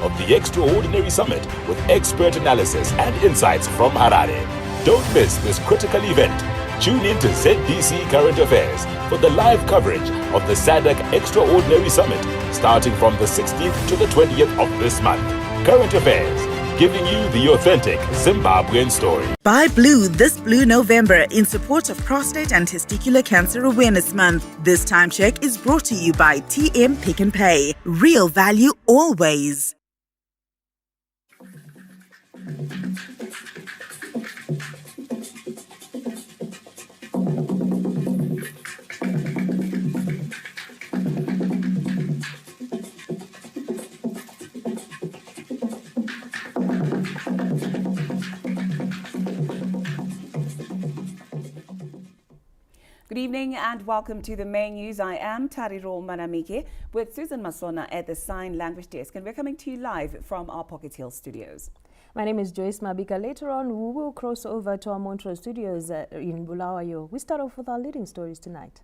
of the Extraordinary Summit with expert analysis and insights from Harare. Don't miss this critical event. Tune in to ZBC Current Affairs for the live coverage of the SADC Extraordinary Summit starting from the 16th to the 20th of this month. Current Affairs, giving you the authentic Zimbabwean story. Buy blue this Blue November in support of Prostate and Testicular Cancer Awareness Month. This time check is brought to you by TM Pick and Pay. Real value always. Good evening and welcome to the main news. I am Tariro Manamike with Susan Masona at the Sign Language Desk, and we're coming to you live from our Pocket Hill studios. My name is Joyce Mabika. Later on, we will cross over to our Montreux studios in Bulawayo. We start off with our leading stories tonight.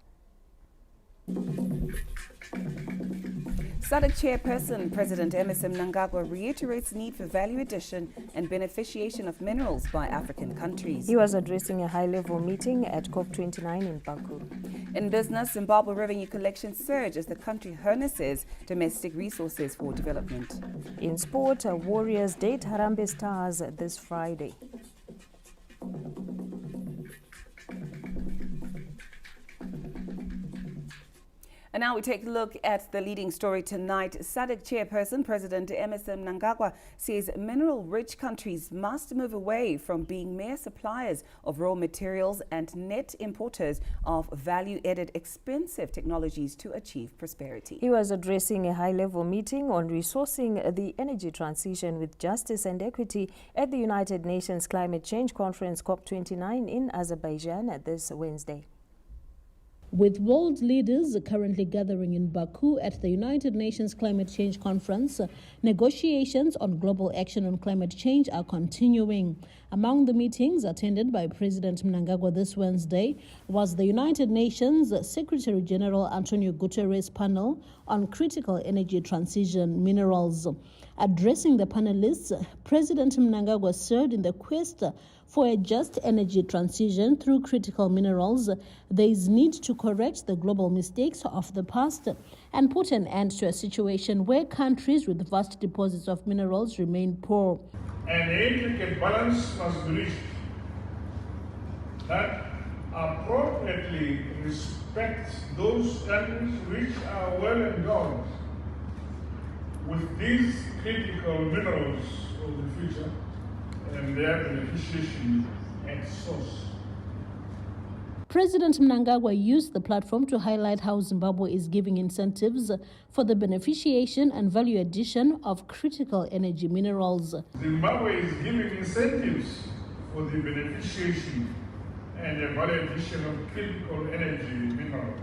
SADC Chairperson President Emmerson Mnangagwa reiterates need for value addition and beneficiation of minerals by African countries. He was addressing a high-level meeting at COP29 in Baku. In business, Zimbabwe revenue collection surge as the country harnesses domestic resources for development. In sport, Warriors date Harambee Stars this Friday. And now we take a look at the leading story tonight. SADC Chairperson President Emmerson Mnangagwa says mineral-rich countries must move away from being mere suppliers of raw materials and net importers of value-added expensive technologies to achieve prosperity. He was addressing a high-level meeting on resourcing the energy transition with justice and equity at the United Nations Climate Change Conference COP29 in Azerbaijan this Wednesday. With world leaders currently gathering in Baku at the United Nations Climate Change Conference, negotiations on global action on climate change are continuing. Among the meetings attended by President Mnangagwa this Wednesday was the United Nations Secretary General Antonio Guterres panel on critical energy transition minerals. Addressing the panelists, President Mnangagwa said in the quest for a just energy transition through critical minerals, there is need to correct the global mistakes of the past and put an end to a situation where countries with vast deposits of minerals remain poor. An intricate balance must be reached that appropriately respects those countries which are well endowed with these critical minerals of the future and their beneficiation at source. President Mnangagwa used the platform to highlight how Zimbabwe is giving incentives for the beneficiation and value addition of critical energy minerals. Zimbabwe is giving incentives for the beneficiation and the value addition of critical energy minerals.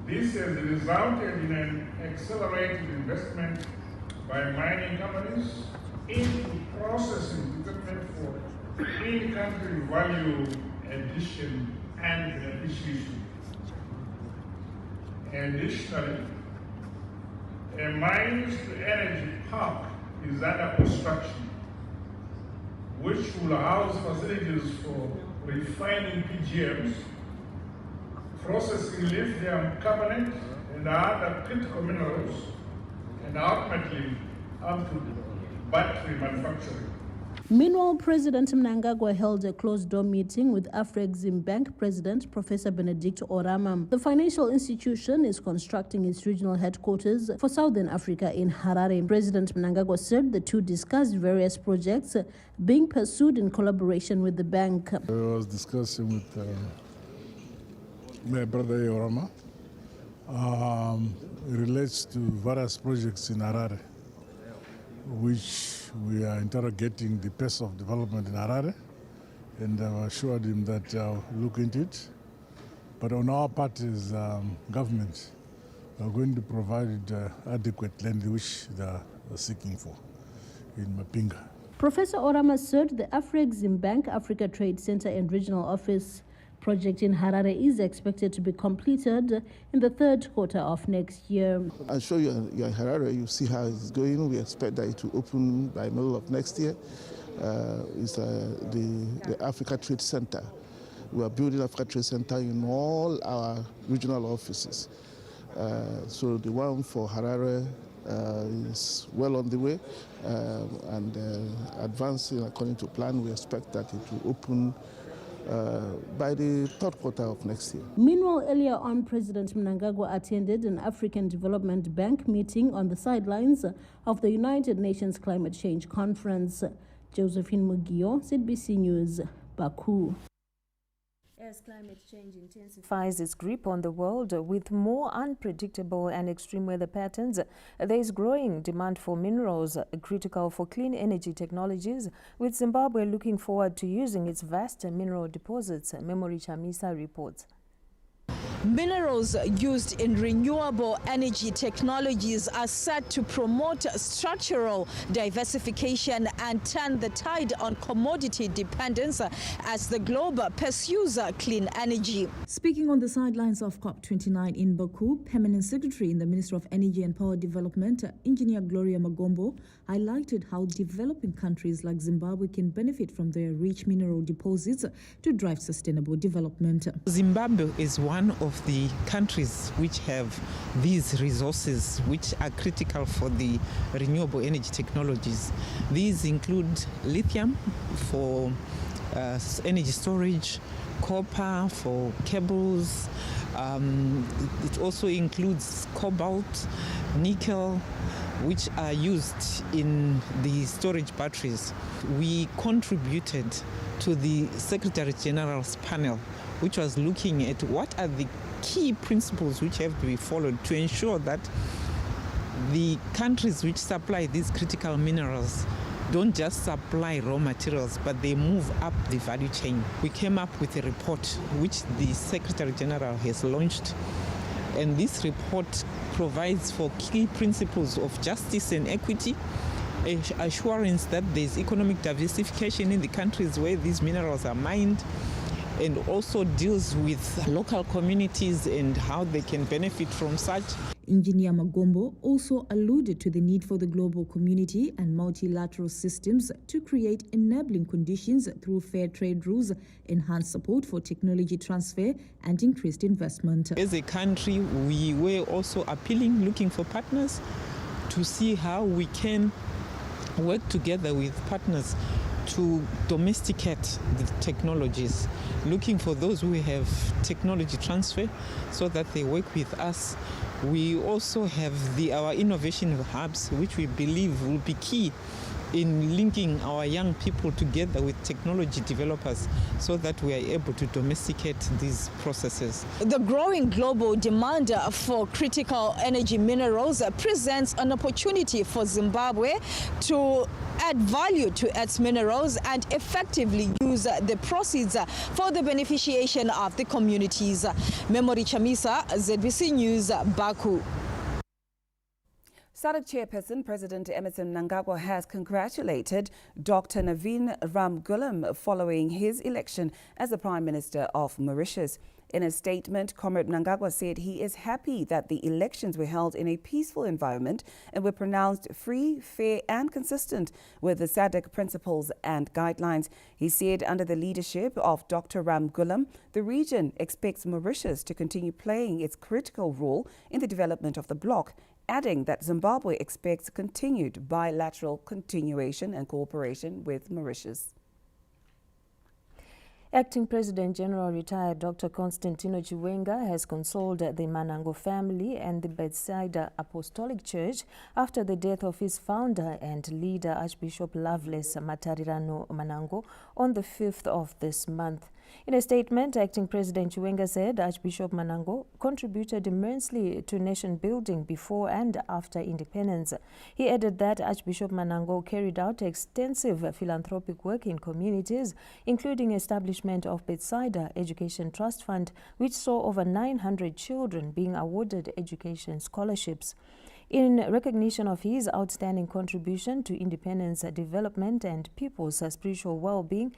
This has resulted in an accelerated investment by mining companies into processing equipment for in-country value addition and beneficiation. Additionally, a mines-to-energy park is under construction, which will house facilities for refining PGMs, processing lithium carbonate and other critical minerals, and ultimately up to battery manufacturing. Meanwhile, President Mnangagwa held a closed-door meeting with Afreximbank President Professor Benedict Orama. The financial institution is constructing its regional headquarters for Southern Africa in Harare. President Mnangagwa said the two discussed various projects being pursued in collaboration with the bank. I was discussing with my brother Orama. It relates to various projects in Harare, which we are interrogating the pace of development in Harare, and I've assured him that I'll look into it. But on our part as government, we're going to provide adequate land which they are seeking for in Mapinga. Professor Orama said the Afreximbank Africa Trade Center and Regional Office Project in Harare is expected to be completed in the third quarter of next year. I'll show you in Harare, you see how it's going. We expect that it will open by middle of next year. It's the Africa Trade Center. We are building Africa Trade Center in all our regional offices. So the one for Harare is well on the way and advancing according to plan. We expect that it will open by the third quarter of next year. Meanwhile, earlier on, President Mnangagwa attended an African Development Bank meeting on the sidelines of the United Nations Climate Change Conference. Josephine Mugio, ZBC News, Baku. As climate change intensifies its grip on the world with more unpredictable and extreme weather patterns, there is growing demand for minerals critical for clean energy technologies, with Zimbabwe looking forward to using its vast mineral deposits, Memory Chamisa reports. Minerals used in renewable energy technologies are set to promote structural diversification and turn the tide on commodity dependence as the globe pursues clean energy. Speaking on the sidelines of COP29 in Baku, Permanent Secretary in the Ministry of Energy and Power Development, Engineer Gloria Magombo, highlighted how developing countries like Zimbabwe can benefit from their rich mineral deposits to drive sustainable development. Zimbabwe is one of the countries which have these resources which are critical for the renewable energy technologies. These include lithium for energy storage, copper for cables. It also includes cobalt, nickel, which are used in the storage batteries. We contributed to the Secretary General's panel, which was looking at what are the key principles which have to be followed to ensure that the countries which supply these critical minerals don't just supply raw materials, but they move up the value chain. We came up with a report which the Secretary General has launched, and this report provides for key principles of justice and equity, assurance that there's economic diversification in the countries where these minerals are mined, and also deals with local communities and how they can benefit from such. Engineer Magombo also alluded to the need for the global community and multilateral systems to create enabling conditions through fair trade rules, enhanced support for technology transfer, and increased investment. As a country, we were also appealing, looking for partners to see how we can work together with partners to domesticate the technologies, looking for those who have technology transfer so that they work with us. We also have our innovation hubs, which we believe will be key in linking our young people together with technology developers so that we are able to domesticate these processes. The growing global demand for critical energy minerals presents an opportunity for Zimbabwe to add value to its minerals and effectively use the proceeds for the beneficiation of the communities. Memory Chamisa, ZBC News, Baku. SADC chairperson, President Emmerson Mnangagwa, has congratulated Dr. Navin Ramgoolam following his election as the Prime Minister of Mauritius. In a statement, Comrade Mnangagwa said he is happy that the elections were held in a peaceful environment and were pronounced free, fair and consistent with the SADC principles and guidelines. He said under the leadership of Dr. Ramgoolam, the region expects Mauritius to continue playing its critical role in the development of the bloc, adding that Zimbabwe expects continued bilateral continuation and cooperation with Mauritius. Acting President General retired Dr. Constantino Chiwenga has consoled the Manango family and the Bethsaida Apostolic Church after the death of his founder and leader, Archbishop Loveless Matarirano Manango, on the 5th of this month. In a statement, Acting President Chiwenga said Archbishop Manango contributed immensely to nation building before and after independence. He added that Archbishop Manango carried out extensive philanthropic work in communities, including establishment of Bethsaida Education Trust Fund, which saw over 900 children being awarded education scholarships. In recognition of his outstanding contribution to independence, development and people's spiritual well-being,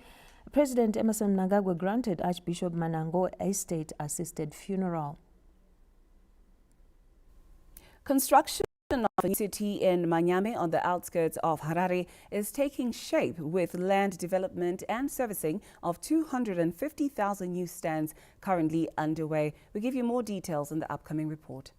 President Emerson Mnangagwa granted Archbishop Manango a state-assisted funeral. Construction of a new city in Manyame on the outskirts of Harare is taking shape, with land development and servicing of 250,000 new stands currently underway. We'll give you more details in the upcoming report.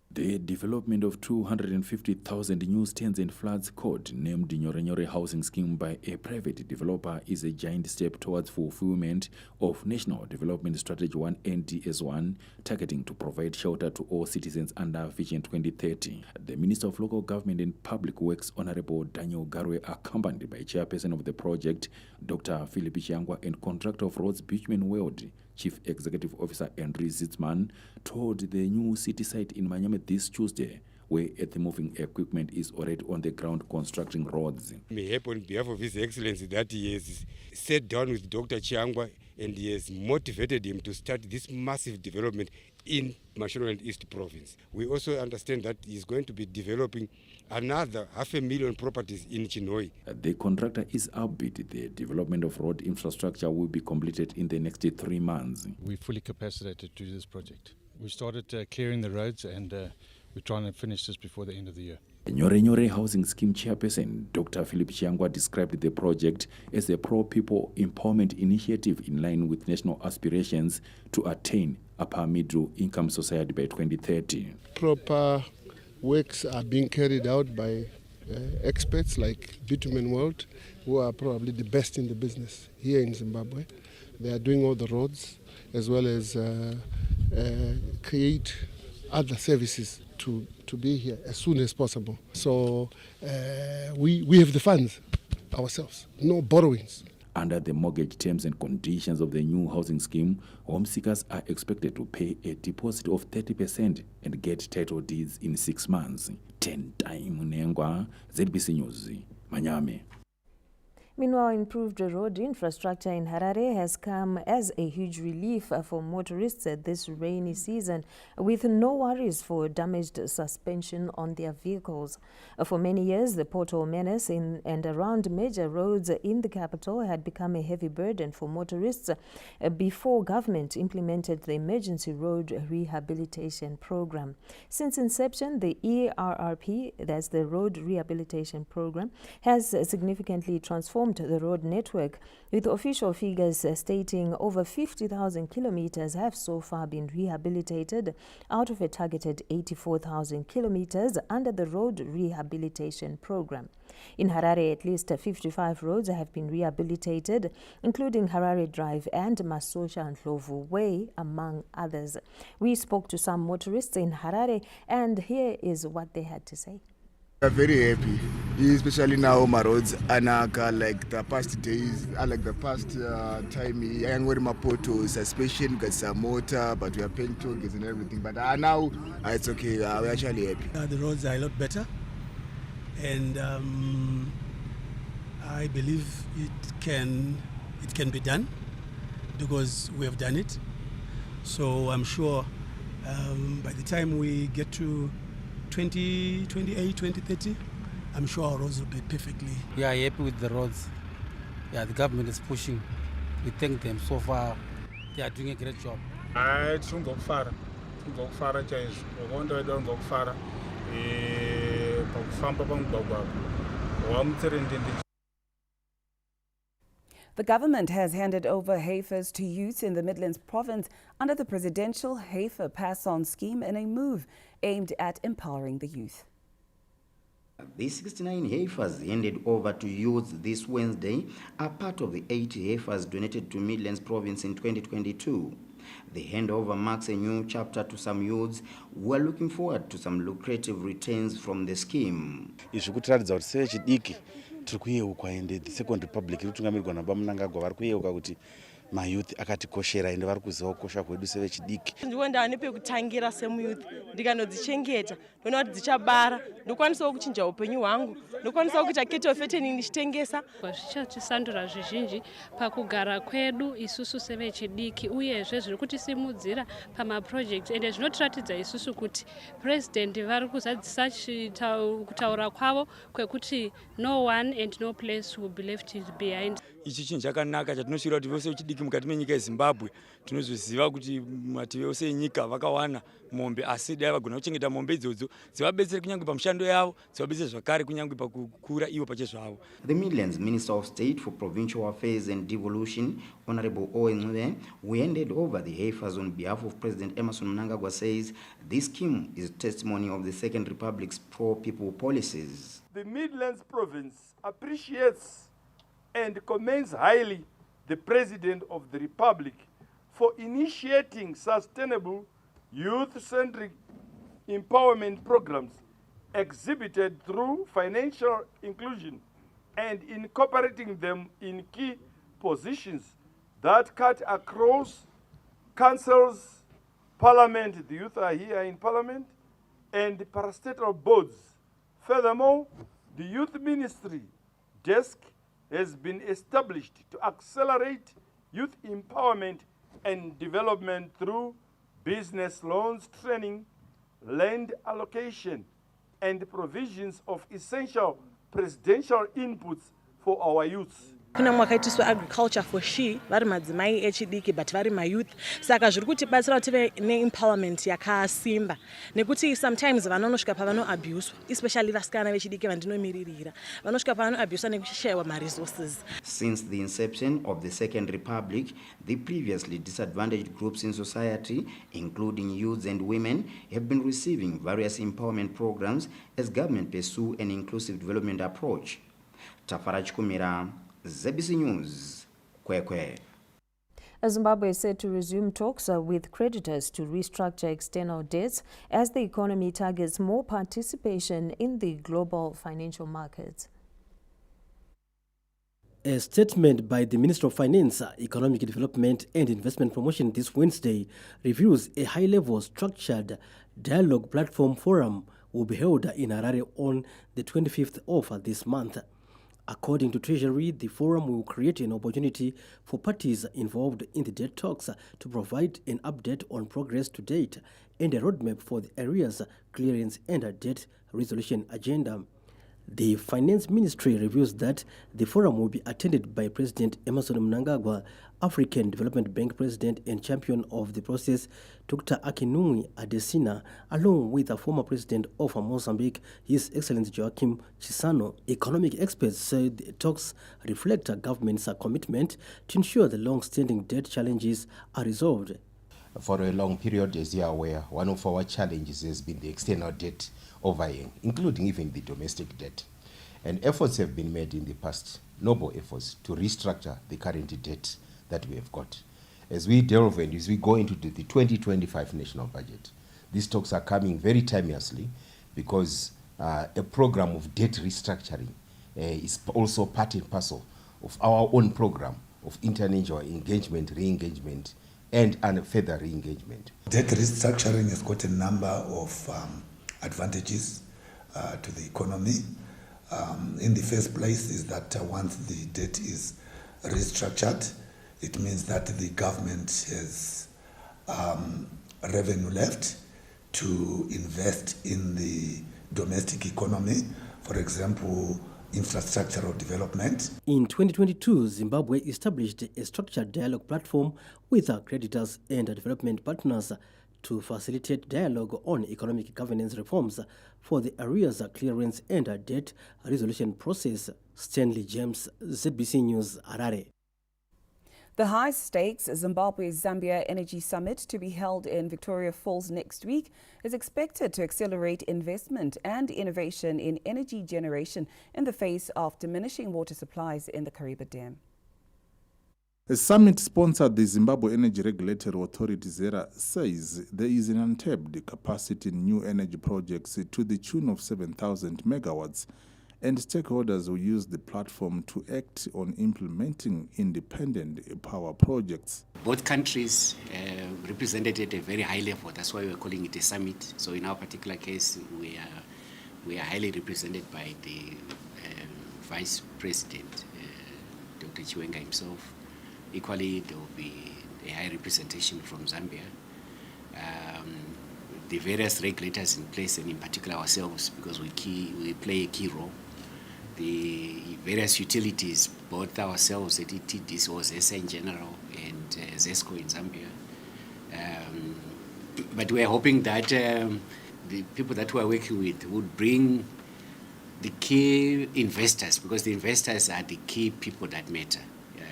The development of 250,000 new stands and floods court named Nyore Housing Scheme by a private developer is a giant step towards fulfillment of National Development Strategy 1 NDS1, targeting to provide shelter to all citizens under Vision 2030. The Minister of Local Government and Public Works, Honorable Daniel Garwe, accompanied by Chairperson of the project, Dr. Philip Chiangwa, and Contractor of Roads Bitumen World, Chief Executive Officer Henry Zitzman, toured the new city site in Manyame this Tuesday, where earth-moving equipment is already on the ground constructing roads. May happen on behalf of His Excellency that he has sat down with Dr. Chiangwa and he has motivated him to start this massive development in Mashonaland East Province. We also understand that he is going to be developing another 500,000 properties in Chinhoyi. The contractor is upbeat the development of road infrastructure will be completed in the next 3 months. We're fully capacitated to do this project. We started clearing the roads and we're trying to finish this before the end of the year. Nyore Housing Scheme Chairperson Dr. Philip Chiangwa described the project as a pro-people empowerment initiative in line with national aspirations to attain upper middle income society by 2030. Proper works are being carried out by experts like Bitumen World, who are probably the best in the business here in Zimbabwe. They are doing all the roads as well as create other services to be here as soon as possible. So we have the funds ourselves, no borrowings. Under the mortgage terms and conditions of the new housing scheme, home seekers are expected to pay a deposit of 30% and get title deeds in 6 months. 10 Time Nengwa, ZBC News, Manyame. Meanwhile, improved road infrastructure in Harare has come as a huge relief for motorists this rainy season, with no worries for damaged suspension on their vehicles. For many years, the pothole menace in and around major roads in the capital had become a heavy burden for motorists before government implemented the Emergency Road Rehabilitation Program. Since inception, the ERRP, that's the Road Rehabilitation Program, has significantly transformed the road network, with official figures stating over 50,000 kilometers have so far been rehabilitated out of a targeted 84,000 kilometers under the Road Rehabilitation Program. In Harare, at least 55 roads have been rehabilitated, including Harare Drive and Masosha and Ndlovu Way, among others. We spoke to some motorists in Harare, and here is what they had to say. We are very happy, especially now my roads anaka, like the past days, like the past time, I am wearing my potholes, suspension, got some motor, but we are paying toll gates and everything. But now it's okay, we're actually happy. The roads are a lot better, and I believe it can be done because we have done it. So I'm sure by the time we get to 2028, 2030, I'm sure our roads will be perfectly. We are happy with the roads. Yeah, the government is pushing. We thank them so far. They are doing a great job. The government has handed over heifers to youths in the Midlands province under the presidential heifer pass-on scheme in a move aimed at empowering the youth. The 69 heifers handed over to youths this Wednesday are part of the 80 heifers donated to Midlands province in 2022. The handover marks a new chapter to some youths who are looking forward to some lucrative returns from the scheme. tiri kuyeuka ende the Second Republic iri kutungamirwa naBamnangagwa vari kuyeuka kuti mayouth akatikoshera ende vari kuziva kukosha kwedu sevechidiki. Ndiwo ndava nepekutangira semuyouth ndikanodzichengeta ndoona kuti dzichabara ndokwanisawo kuchinja upenyu hwangu ndokwanisawo kuita kettle fattening ndichitengesa. Zvichatisandura zvizhinji pakugara kwedu isusu sevechidiki uyezve zviri kutisimudzira pamaprojects ende zvinotiratidza isusu kuti president vari kuzadzisa kutaura kwavo kwekuti no one and no place will be left behind. ichi chinhu chakanaka chatinoshuira kuti vose vechidiki mukati menyika yeZimbabwe tinozoziva kuti mativi ose enyika vakawana mombe, asi dai vagona kuchengeta mombe idzodzo dzivabetsere kunyange pamushando yavo, dzivabetsere zvakare kunyange pakukura ivo pachezvavo. The Midlands Minister of State for Provincial Affairs and Devolution, Honorable Owenwe, who handed over the heifers on behalf of President Emmerson Mnangagwa, says this scheme is testimony of the Second Republic's pro-people policies. The Midlands Province appreciates and commends highly the President of the Republic for initiating sustainable youth-centric empowerment programs exhibited through financial inclusion and incorporating them in key positions that cut across councils, parliament, the youth are here in parliament, and parastatal boards. Furthermore, the youth ministry desk has been established to accelerate youth empowerment and development through business loans, training, land allocation, and provisions of essential presidential inputs for our youths. Kuna mwakaitiswa agriculture for she vari madzimai echidiki but vari mayouth, saka zviri kutibatsira kuti tive neempowerment yakasimba, nekuti sometimes vanonosvika pavanoabuswa, especially vasikana vechidiki vandinomiririra vanosvika pavanoabuswa nekushayiwa maresources. Since the inception of the Second Republic, the previously disadvantaged groups in society, including youths and women, have been receiving various empowerment programs as government pursue an inclusive development approach. Tafaraj Kumira, ZBC News, Kwekwe. Zimbabwe is set to resume talks with creditors to restructure external debts as the economy targets more participation in the global financial markets. A statement by the Minister of Finance, Economic Development and Investment Promotion this Wednesday reveals a high-level structured dialogue platform forum will be held in Harare on the 25th of this month. According to Treasury, the forum will create an opportunity for parties involved in the debt talks to provide an update on progress to date and a roadmap for the arrears clearance and a debt resolution agenda. The Finance Ministry reveals that the forum will be attended by President Emmerson Mnangagwa, African Development Bank President and champion of the process, Dr. Akinwumi Adesina, along with the former President of Mozambique, His Excellency Joaquim Chissano. Economic experts say the talks reflect a government's commitment to ensure the long-standing debt challenges are resolved. For a long period, as you are aware, one of our challenges has been the external debt overhang, including even the domestic debt. And efforts have been made in the past, noble efforts, to restructure the current debt that we have got. As we delve and as we go into the 2025 national budget, these talks are coming very timeously because a program of debt restructuring is also part and parcel of our own program of international engagement, re-engagement, and further re-engagement. Debt restructuring has got a number of advantages to the economy. In the first place is that once the debt is restructured, it means that the government has revenue left to invest in the domestic economy, for example, infrastructural development. In 2022, Zimbabwe established a structured dialogue platform with our creditors and development partners to facilitate dialogue on economic governance reforms for the arrears clearance and debt resolution process. Stanley James, ZBC News, Harare. The high-stakes Zimbabwe-Zambia Energy Summit, to be held in Victoria Falls next week, is expected to accelerate investment and innovation in energy generation in the face of diminishing water supplies in the Kariba Dam. A summit sponsored the Zimbabwe Energy Regulatory Authority ZERA says there is an untapped capacity in new energy projects to the tune of 7,000 megawatts, and stakeholders will use the platform to act on implementing independent power projects. Both countries represented at a very high level. That's why we're calling it a summit. So in our particular case, we are highly represented by the Vice President, Dr. Chiwenga himself. Equally, there will be a high representation from Zambia. The various regulators in place, and in particular ourselves, because we play a key role the various utilities, both ourselves at ETDs or ZESA in general and ZESCO in Zambia. But we're hoping that the people that we're working with would bring the key investors, because the investors are the key people that matter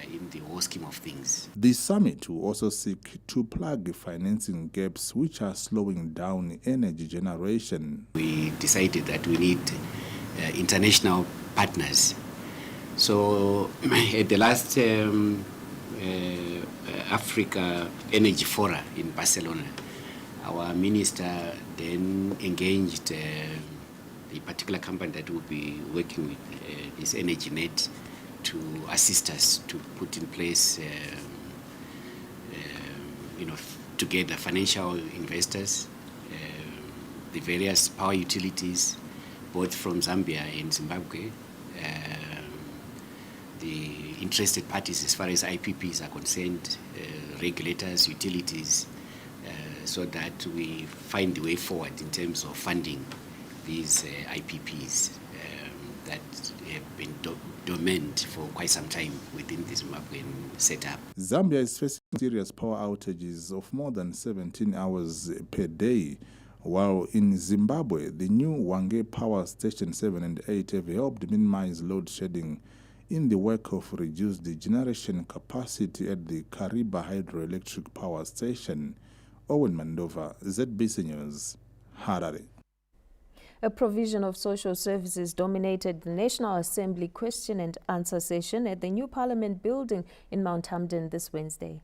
in the whole scheme of things. The summit will also seek to plug financing gaps which are slowing down energy generation. We decided that we need international partners. So at the last Africa Energy Forum in Barcelona, our minister then engaged the particular company that will be working with this Energy Net to assist us to put in place, together financial investors, the various power utilities, both from Zambia and Zimbabwe, the interested parties as far as IPPs are concerned, regulators, utilities, so that we find the way forward in terms of funding these IPPs that have been dormant for quite some time within the Zimbabwean setup. Zambia is facing serious power outages of more than 17 hours per day, while in Zimbabwe, the new Wange Power Station 7 and 8 have helped minimize load shedding in the wake of reduced generation capacity at the Kariba Hydroelectric Power Station. Owen Mandova, ZBC News, Harare. A provision of social services dominated the National Assembly question and answer session at the new Parliament building in Mount Hamden this Wednesday.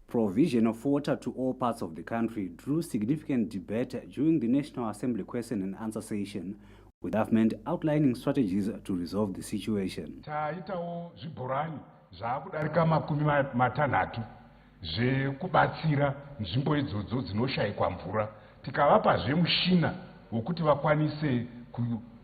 Provision of water to all parts of the country drew significant debate during the National Assembly question and answer session, with government outlining strategies to resolve the situation. Taitawo zvibhorani zvakudarika makumi matanhatu zvekubatsira nzvimbo idzodzo dzinoshayikwa mvura, tikavapazve mushina wokuti vakwanise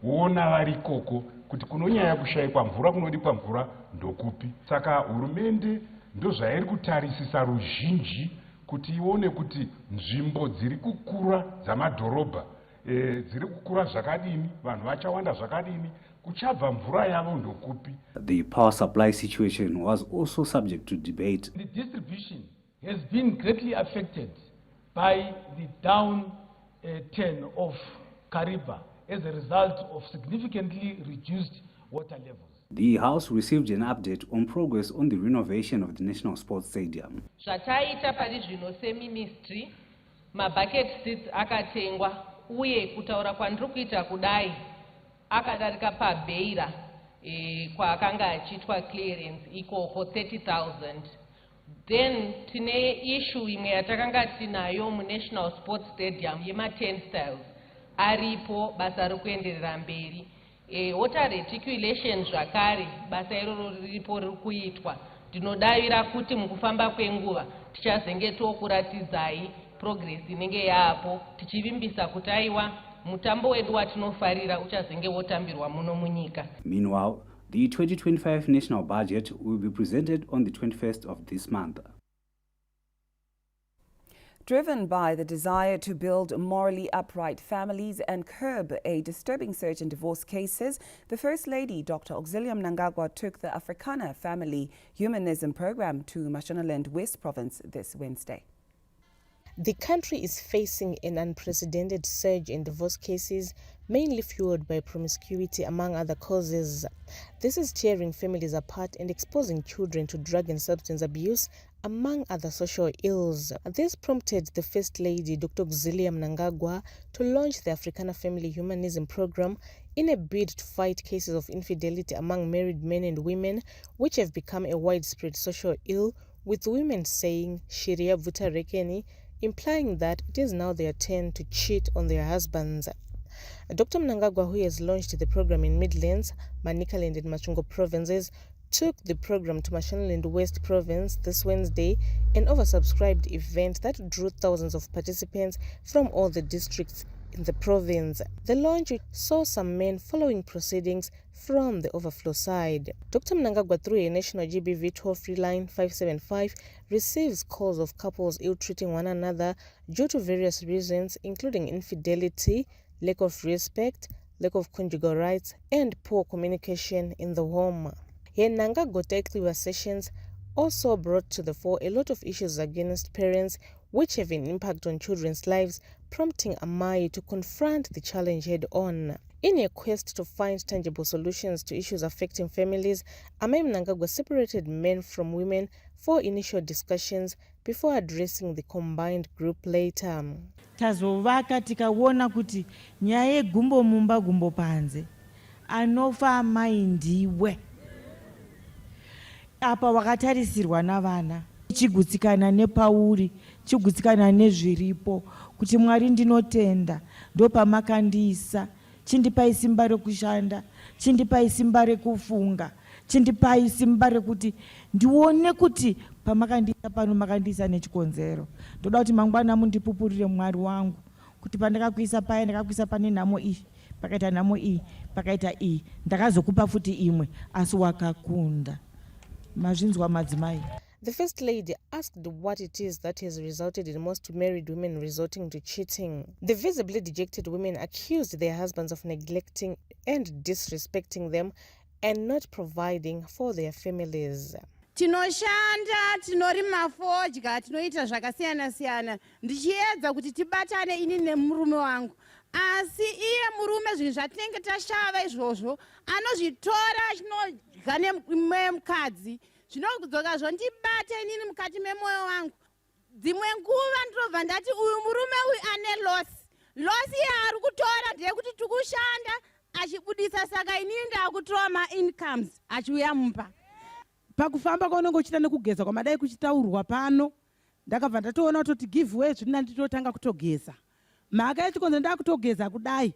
kuona vari ikoko kuti kunonyanya kushayikwa mvura, kunodikwa mvura ndokupi. Saka hurumende ndozvairi kutarisisa ruzhinji kuti ione kuti nzvimbo dziri kukura dzamadhorobha dziri kukura zvakadini, vanhu vachawanda zvakadini, kuchabva mvura yavo ndokupi. The power supply situation was also subject to debate. The distribution has been greatly affected by the downturn of Kariba as a result of significantly reduced water levels. The House received an update on progress on the renovation of the National Sports Stadium. Zvataita pari zvino seministry, mabucket seats akatengwa, uye kutaura kwandiri kuita kudai akadarika pabeira kwaakanga achiitwa clearance ikoko 30,000. Then tine issue imwe yatakanga tinayo muNational Sports Stadium yema-turnstiles aripo, basa rikuenderera mberi. Water reticulation zvakare basa iroro riripo riri kuitwa. Tinodavira kuti mukufamba kwenguva tichazenge tokuratidzai progress inenge yaapo, tichivimbisa kuti aiwa mutambo wedu watinofarira uchazenge wotambirwa muno munyika. Meanwhile, the 2025 national budget will be presented on the 21st of this month. Driven by the desire to build morally upright families and curb a disturbing surge in divorce cases, the First Lady, Dr. Auxilium Mnangagwa, took the Africana Family Humanism Program to Mashonaland West Province this Wednesday. The country is facing an unprecedented surge in divorce cases, mainly fueled by promiscuity, among other causes. This is tearing families apart and exposing children to drug and substance abuse, among other social ills. This prompted the First Lady, Dr. Auxilium Mnangagwa, to launch the Africana Family Humanism Program in a bid to fight cases of infidelity among married men and women, which have become a widespread social ill, with women saying Shiria Vuta Rekeni, implying that it is now their turn to cheat on their husbands. Dr. Mnangagwa, who has launched the program in Midlands, Manicaland and Machungo provinces, took the program to Mashonaland West Province this Wednesday, an oversubscribed event that drew thousands of participants from all the districts in the province. The launch saw some men following proceedings from the overflow side. Dr. Mnangagwa, through a national GBV toll-free line 575, receives calls of couples ill-treating one another due to various reasons, including infidelity, lack of respect, lack of conjugal rights, and poor communication in the home. Here, Mnangagwa Taikliwa sessions also brought to the fore a lot of issues against parents which have an impact on children's lives, prompting Amai to confront the challenge head-on. In a quest to find tangible solutions to issues affecting families, Amai Mnangagwa separated men from women for initial discussions before addressing the combined group later. Tazovaka tikaona kuti nyaya yegumbo mumba gumbo panze anofa amai ndiwe apa wakatarisirwa navana chigutsikana nepauri chigutsikana nezviripo kuti Mwari ndinotenda ndopamakandiisa chindipai simba rekushanda chindipai simba rekufunga chindipai simba rekuti ndione kuti pamakandiisa pano makandiisa nechikonzero ndoda kuti mangwana mundipupurire Mwari wangu kuti pandakakuisa paya ndakakuisa pane nhamo iyi pakaita nhamo iyi pakaita iyi ndakazokupa futi imwe asi wakakunda. Mazvinzwa madzimai. The First Lady asked what it is that has resulted in most married women resorting to cheating. The visibly dejected women accused their husbands of neglecting and disrespecting them and not providing for their families. Tinoshanda, tinorima fodya, tinoita zvakasiyana siyana. Ndichiedza kuti tibatane ini nemurume wangu. Asi iye murume zvinhu zvatinenge tashava izvozvo anozvitora achinodya nemumwe mukadzi zvinodzoka zvondibata inini mukati memwoyo wangu. Dzimwe nguva ndinobva ndati uyu murume uyu ane losi yaari kutora ndeyekuti tikushanda achibudisa saka inini ndaakutora ma-incomes achiuya mumba. Pakufamba kwaunenge uchita nekugeza kwamadai kuchitaurwa pano ndakabva ndatoona kutoti giveaway zvina nditotanga kutogeza. Mhaka yechikonzo ndakutogeza kudai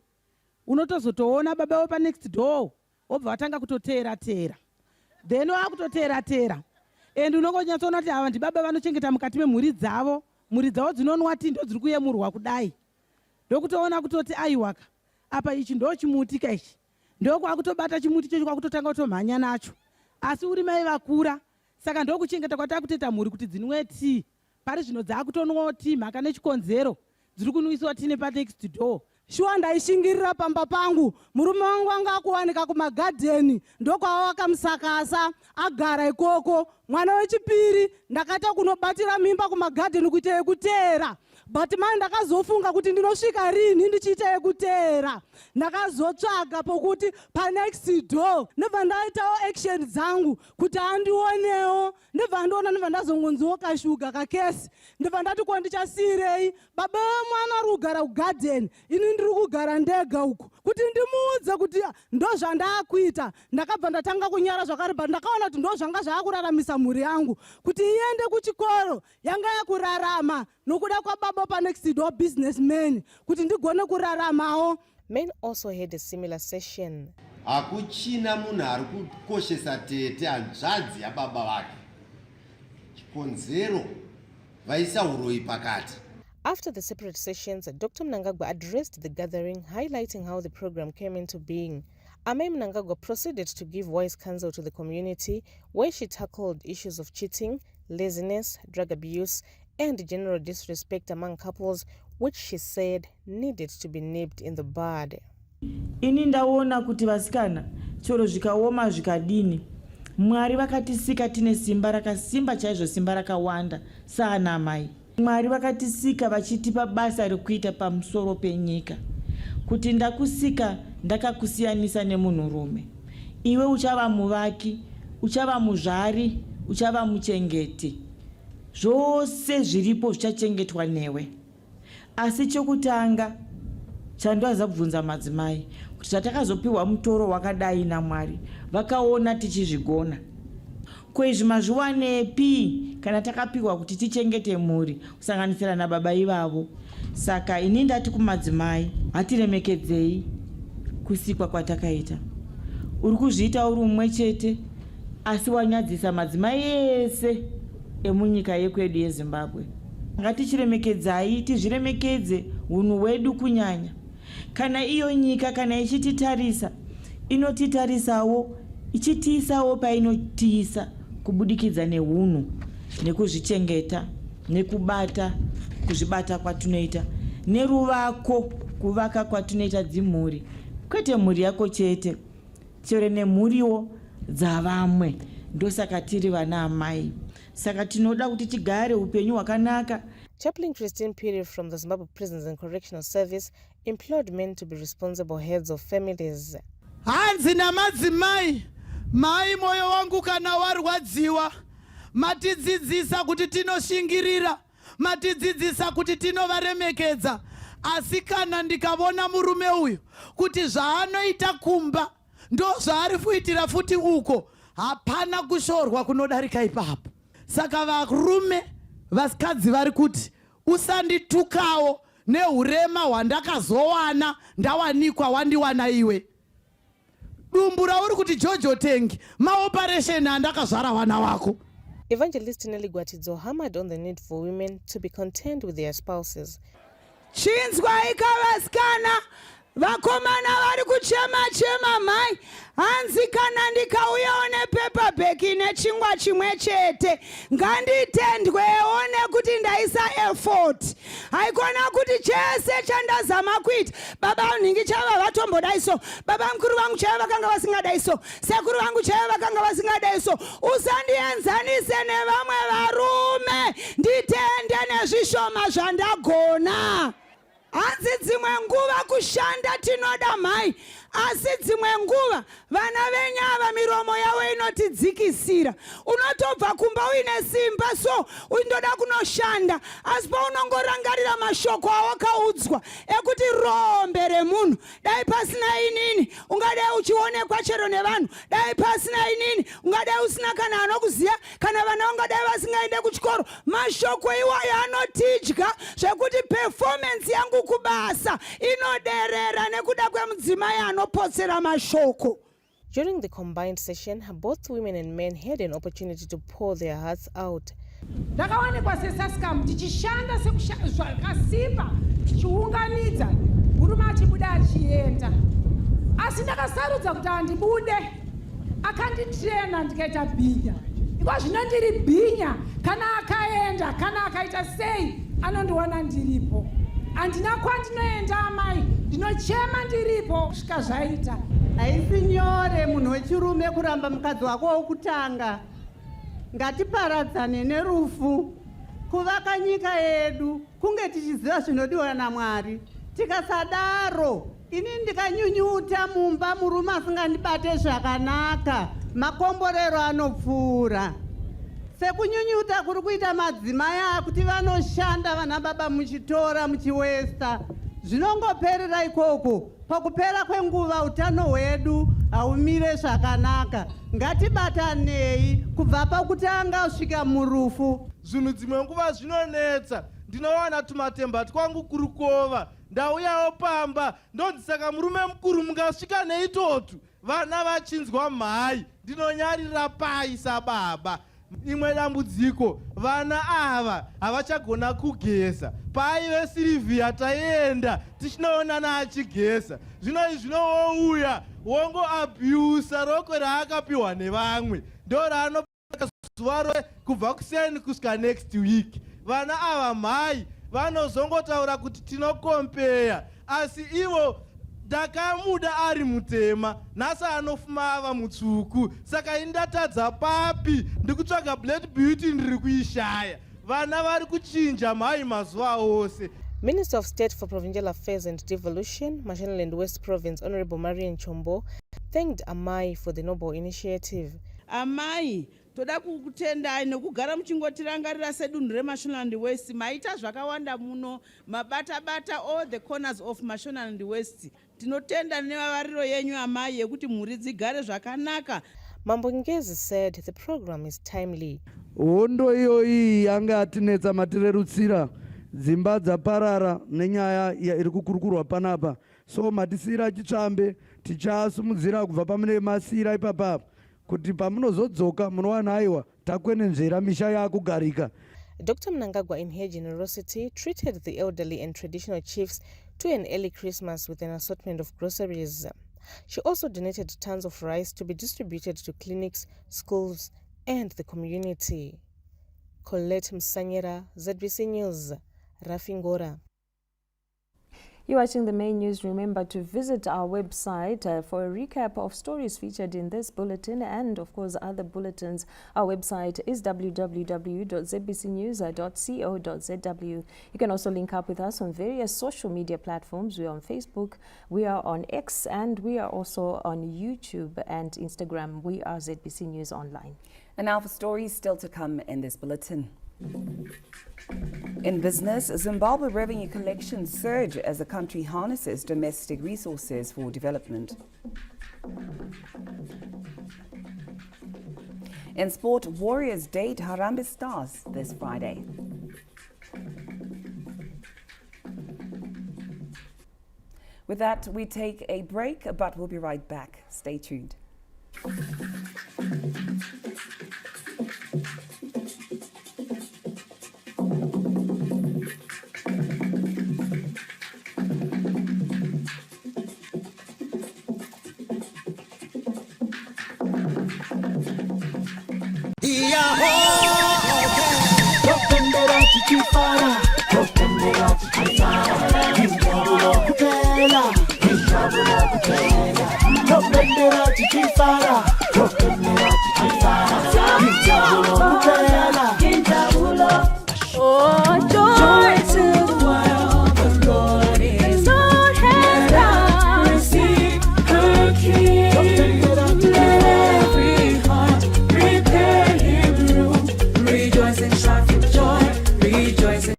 unotozotoona baba wepa next door obva watanga kutoteera then wakutoteera and unongonyatsoona kuti ava ndibaba vanochengeta mukati memhuri dzavo dzinonwa ti ndo dziri kuyemurwa kudai ndokutoona kutoti aiwaka apa ichi ndo chimuti ichi ndokwakutobata chimuti checho kwakutotanga kutomhanya nacho asi uri mai vakura saka ndokuchengeta kwatakutoita mhuri kuti dzinwe tii pari zvino dzakutonwa tii mhaka nechikonzero dziri kunwisiwa tine pa next door. Shuwa ndaishingirira pamba pangu murume wangu anga akuwanika kumagadheni ndokwawaka musakasa agara ikoko. Mwana wechipiri ndakata kunobatira mimba kumagadheni kuita yekuteera but manje ndakazofunga kuti ndinosvika rini ndichiita yekuteera ndakazotsvaga pokuti pa next door ndobva ndaitawo action dzangu kuti andionewo ndobva ndiona ndobva ndazongonziwo kashuga kakesi ndobva ndati ko ndichasirei baba wemwana ari kugara kugadheni ini ndiri kugara ndega uku kuti ndimuudze kuti ndo zvandakuita ndakabva ndatanga kunyara zvakare but ndakaona kuti ndo zvanga zvakuraramisa mhuri yangu kuti iende kuchikoro yanga yakurarama nokuda kwababa pa next door businessman kuti ndigone kuraramawo. Men also had a similar session. Hakuchina munhu ari kukoshesa tete hanzvadzi yababa vake chikonzero vaisa uroi pakati. After the separate sessions, Dr. Mnangagwa addressed the gathering, highlighting how the program came into being. Amai Mnangagwa proceeded to give wise counsel to the community, where she tackled issues of cheating, laziness, drug abuse, and general disrespect among couples, which she said needed to be nipped in the bud. Ini ndaona kuti vasikana choro zvikaoma zvikadini Mwari vakatisika tine simba rakasimba chaizvo simba rakawanda saana mai. Mwari vakatisika vachitipa basa rekuita pamusoro penyika kuti ndakusika ndakakusiyanisa nemunhurume. Iwe uchava muvaki, uchava muzvari, uchava muchengeti. Zvose zviripo zvichachengetwa newe. Asi chokutanga chandaza kubvunza madzimai kuti tatakazopiwa mutoro wakadai naMwari vakaona tichizvigona. Kwezvi mazviwanepi kana takapiwa kuti tichengete mhuri kusanganisira nababa ivavo. Saka ini ndati kumadzimai hatiremekedzei kusikwa kwatakaita. Uri kuzviita uri umwe chete asi wanyadzisa madzimai ese emunyika yekwedu yeZimbabwe. Ngatichiremekedzai tizviremekedze hunhu hwedu kunyanya. Kana iyo nyika kana ichititarisa inotitarisawo ichitiisawo painotiisa kubudikidza nehunhu nekuzvichengeta nekubata kuzvibata kwatunoita neruvako kuvaka kwatunoita dzimhuri kwete mhuri yako chete, chero nemhuriwo dzavamwe. Ndosaka tiri vana amai, saka tinoda kuti tigare upenyu hwakanaka. Chaplain Christine Piri from the Zimbabwe Prisons and Correctional Service implored men to be responsible heads of families. Hanzi namadzimai, mai moyo wangu kana warwadziwa, matidzidzisa kuti tinoshingirira, matidzidzisa kuti tinovaremekedza. Asi kana ndikavona murume uyu kuti zvaanoita kumba ndo zvaari kuitira futi uko, hapana kushorwa kunodarika ipapo. Saka varume vasikadzi vari kuti usanditukawo neurema hwandakazowana ndawanikwa wandiwana iwe. Dumbu rauri kuti Jojo tengi maoperation andakazvara wana wako. Evangelist Nelly Gwatidzo hammered on the need for women to be content with their spouses. Chinzwa ikavasikana vakomana vari kuchema mai, hanzi kana ndikauyawo nepaperback nechingwa chimwe chete nganditendwewo nekuti ndaisa effort. Haikona kuti chese chandazama kuita baba vanhingi chaiva vatombodai so, baba mukuru vangu chaiva vakanga vasingadai so, sekuru vangu chaiva vakanga vasingadai so. Usandienzanise nevamwe varume, nditende nezvishoma zvandagona. Hanzi dzimwe nguva kushanda tinoda mai, asi dzimwe nguva vana venyava miromo yavo inotidzikisira. Unotobva kumba uine simba so unoda kunoshanda, asi paunongorangarira mashoko awakaudzwa ekuti rombe remunhu, dai pasina inini ungadai uchionekwa chero nevanhu, dai pasina inini ungadai usina kana anokuziya, kana vana ungadai vasingaende kuchikoro. Mashoko iwayo anotidya zvekuti performance yangu kubasa inoderera nekuda kwemudzimai anopotsera mashoko. During the combined session, both women and men had an opportunity to pour their hearts out. Ndakawanikwa sesaskam tichishanda zvakasimba tichiunganidza murume achibuda achienda, asi ndakasarudza kuti handibude. Akanditrena ndikaita bhinya, iko zvino ndiri bhinya. Kana akaenda kana akaita sei anondiwana ndiripo. Handina kwandinoenda amai, ndinochema ndiripo kusvika zvaita. Haisi nyore munhu wechirume kuramba mukadzi wako wokutanga. Ngatiparadzane nerufu, kuvaka nyika yedu kunge tichiziva zvinodiwa naMwari. Tikasadaro ini ndikanyunyuta mumba murume asingandibate zvakanaka, makomborero anopfuura. Sekunyunyuta kuri kuita madzimai kuti vanoshanda vana baba muchitora muchiwesta, zvinongoperera ikoko. Pakupera kwenguva utano hwedu haumire zvakanaka. Ngatibatanei kubva pakutanga kusvika murufu. Zvinhu dzimwe nguva zvinonetsa, ndinowana tumatemba twangu kurukova, ndauyawo pamba, ndonzisaka murume mukuru mungasvika neitotu vana vachinzwa mhai, ndinonyarira pai sababa. Imwe dambudziko, vana ava havachagona kugeza. Paive Silivia taienda tichinoonana achigeza, zvino zvinouya wongo abhusa roko raakapiwa nevamwe, ndo raanopaka zuva kubva kuseni kusvika next week. Vana ava mhai vanozongotaura kuti tinokompeya, asi ivo ndakamuda ari mutema, nhasi anofuma ava mutsvuku. Saka indatadza papi, ndikutsvaga blood beauty ndiri kuishaya. Vana vari kuchinja mhai mazuva ose. Minister of State for Provincial Affairs and Devolution, Mashonaland West Province, Honorable Marian Chombo, thanked Amai for the noble initiative. Amai, toda kukutendai nekugara muchingotirangarira sedunhu reMashonaland West. Maita zvakawanda muno, mabata all the corners of Mashonaland West. Tinotenda nevavariro yenyu amai yekuti mhuri dzigare zvakanaka. Mambongezi said the program is timely. Hondo iyoyi yanga atinetsa matirerutsira dzimba dzaparara nenyaya iri kukurukurwa panapa. So matisira chitsvambe tichasumudzira kubva pamune masira ipapa kuti pamunozodzoka munowana aiwa takwenenzvera misha yakugarika. Dr. Mnangagwa, in her generosity, treated the elderly and traditional chiefs to an early Christmas with an assortment of groceries. She also donated tons of rice to be distributed to clinics, schools, and the community. Colette Msanyera, ZBC News, Rafingora. You're watching the main news. Remember to visit our website for a recap of stories featured in this bulletin and, of course, other bulletins. Our website is www.zbcnews.co.zw. You can also link up with us on various social media platforms. We are on Facebook, we are on X, and we are also on YouTube and Instagram. We are ZBC News Online. And now for stories still to come in this bulletin. In business, Zimbabwe revenue collections surge as the country harnesses domestic resources for development. In sport, Warriors date Harambee Stars this Friday. With that, we take a break, but we'll be right back. Stay tuned. Oh, joy to the world, the Lord is Lord has done. Receive her King. Let every heart prepare him room. Rejoice and shout for joy. Rejoice and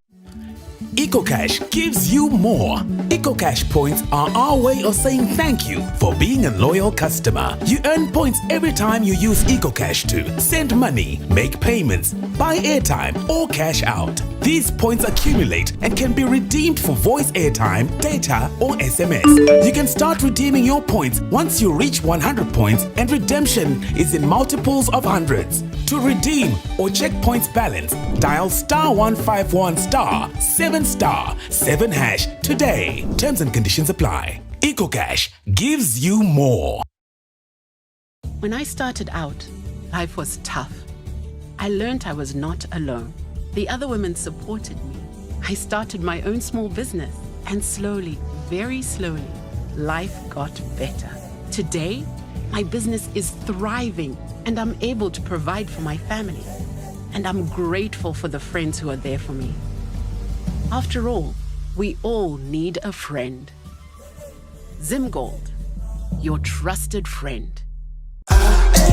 EcoCash gives you more. EcoCash points are our way of saying thank you for being a loyal customer. You earn points every time you use EcoCash to send money, make payments, buy airtime, or cash out. These points accumulate and can be redeemed for voice airtime, data, or SMS. You can start redeeming your points once you reach 100 points, and redemption is in multiples of hundreds. To redeem or check points balance, dial *151*7*7# today. Terms and conditions apply. EcoCash gives you more. When I started out, life was tough. I learned I was not alone. The other women supported me. I started my own small business, and slowly, very slowly, life got better. Today, my business is thriving, and I'm able to provide for my family. And I'm grateful for the friends who are there for me. After all, we all need a friend. Zimgold, your trusted friend.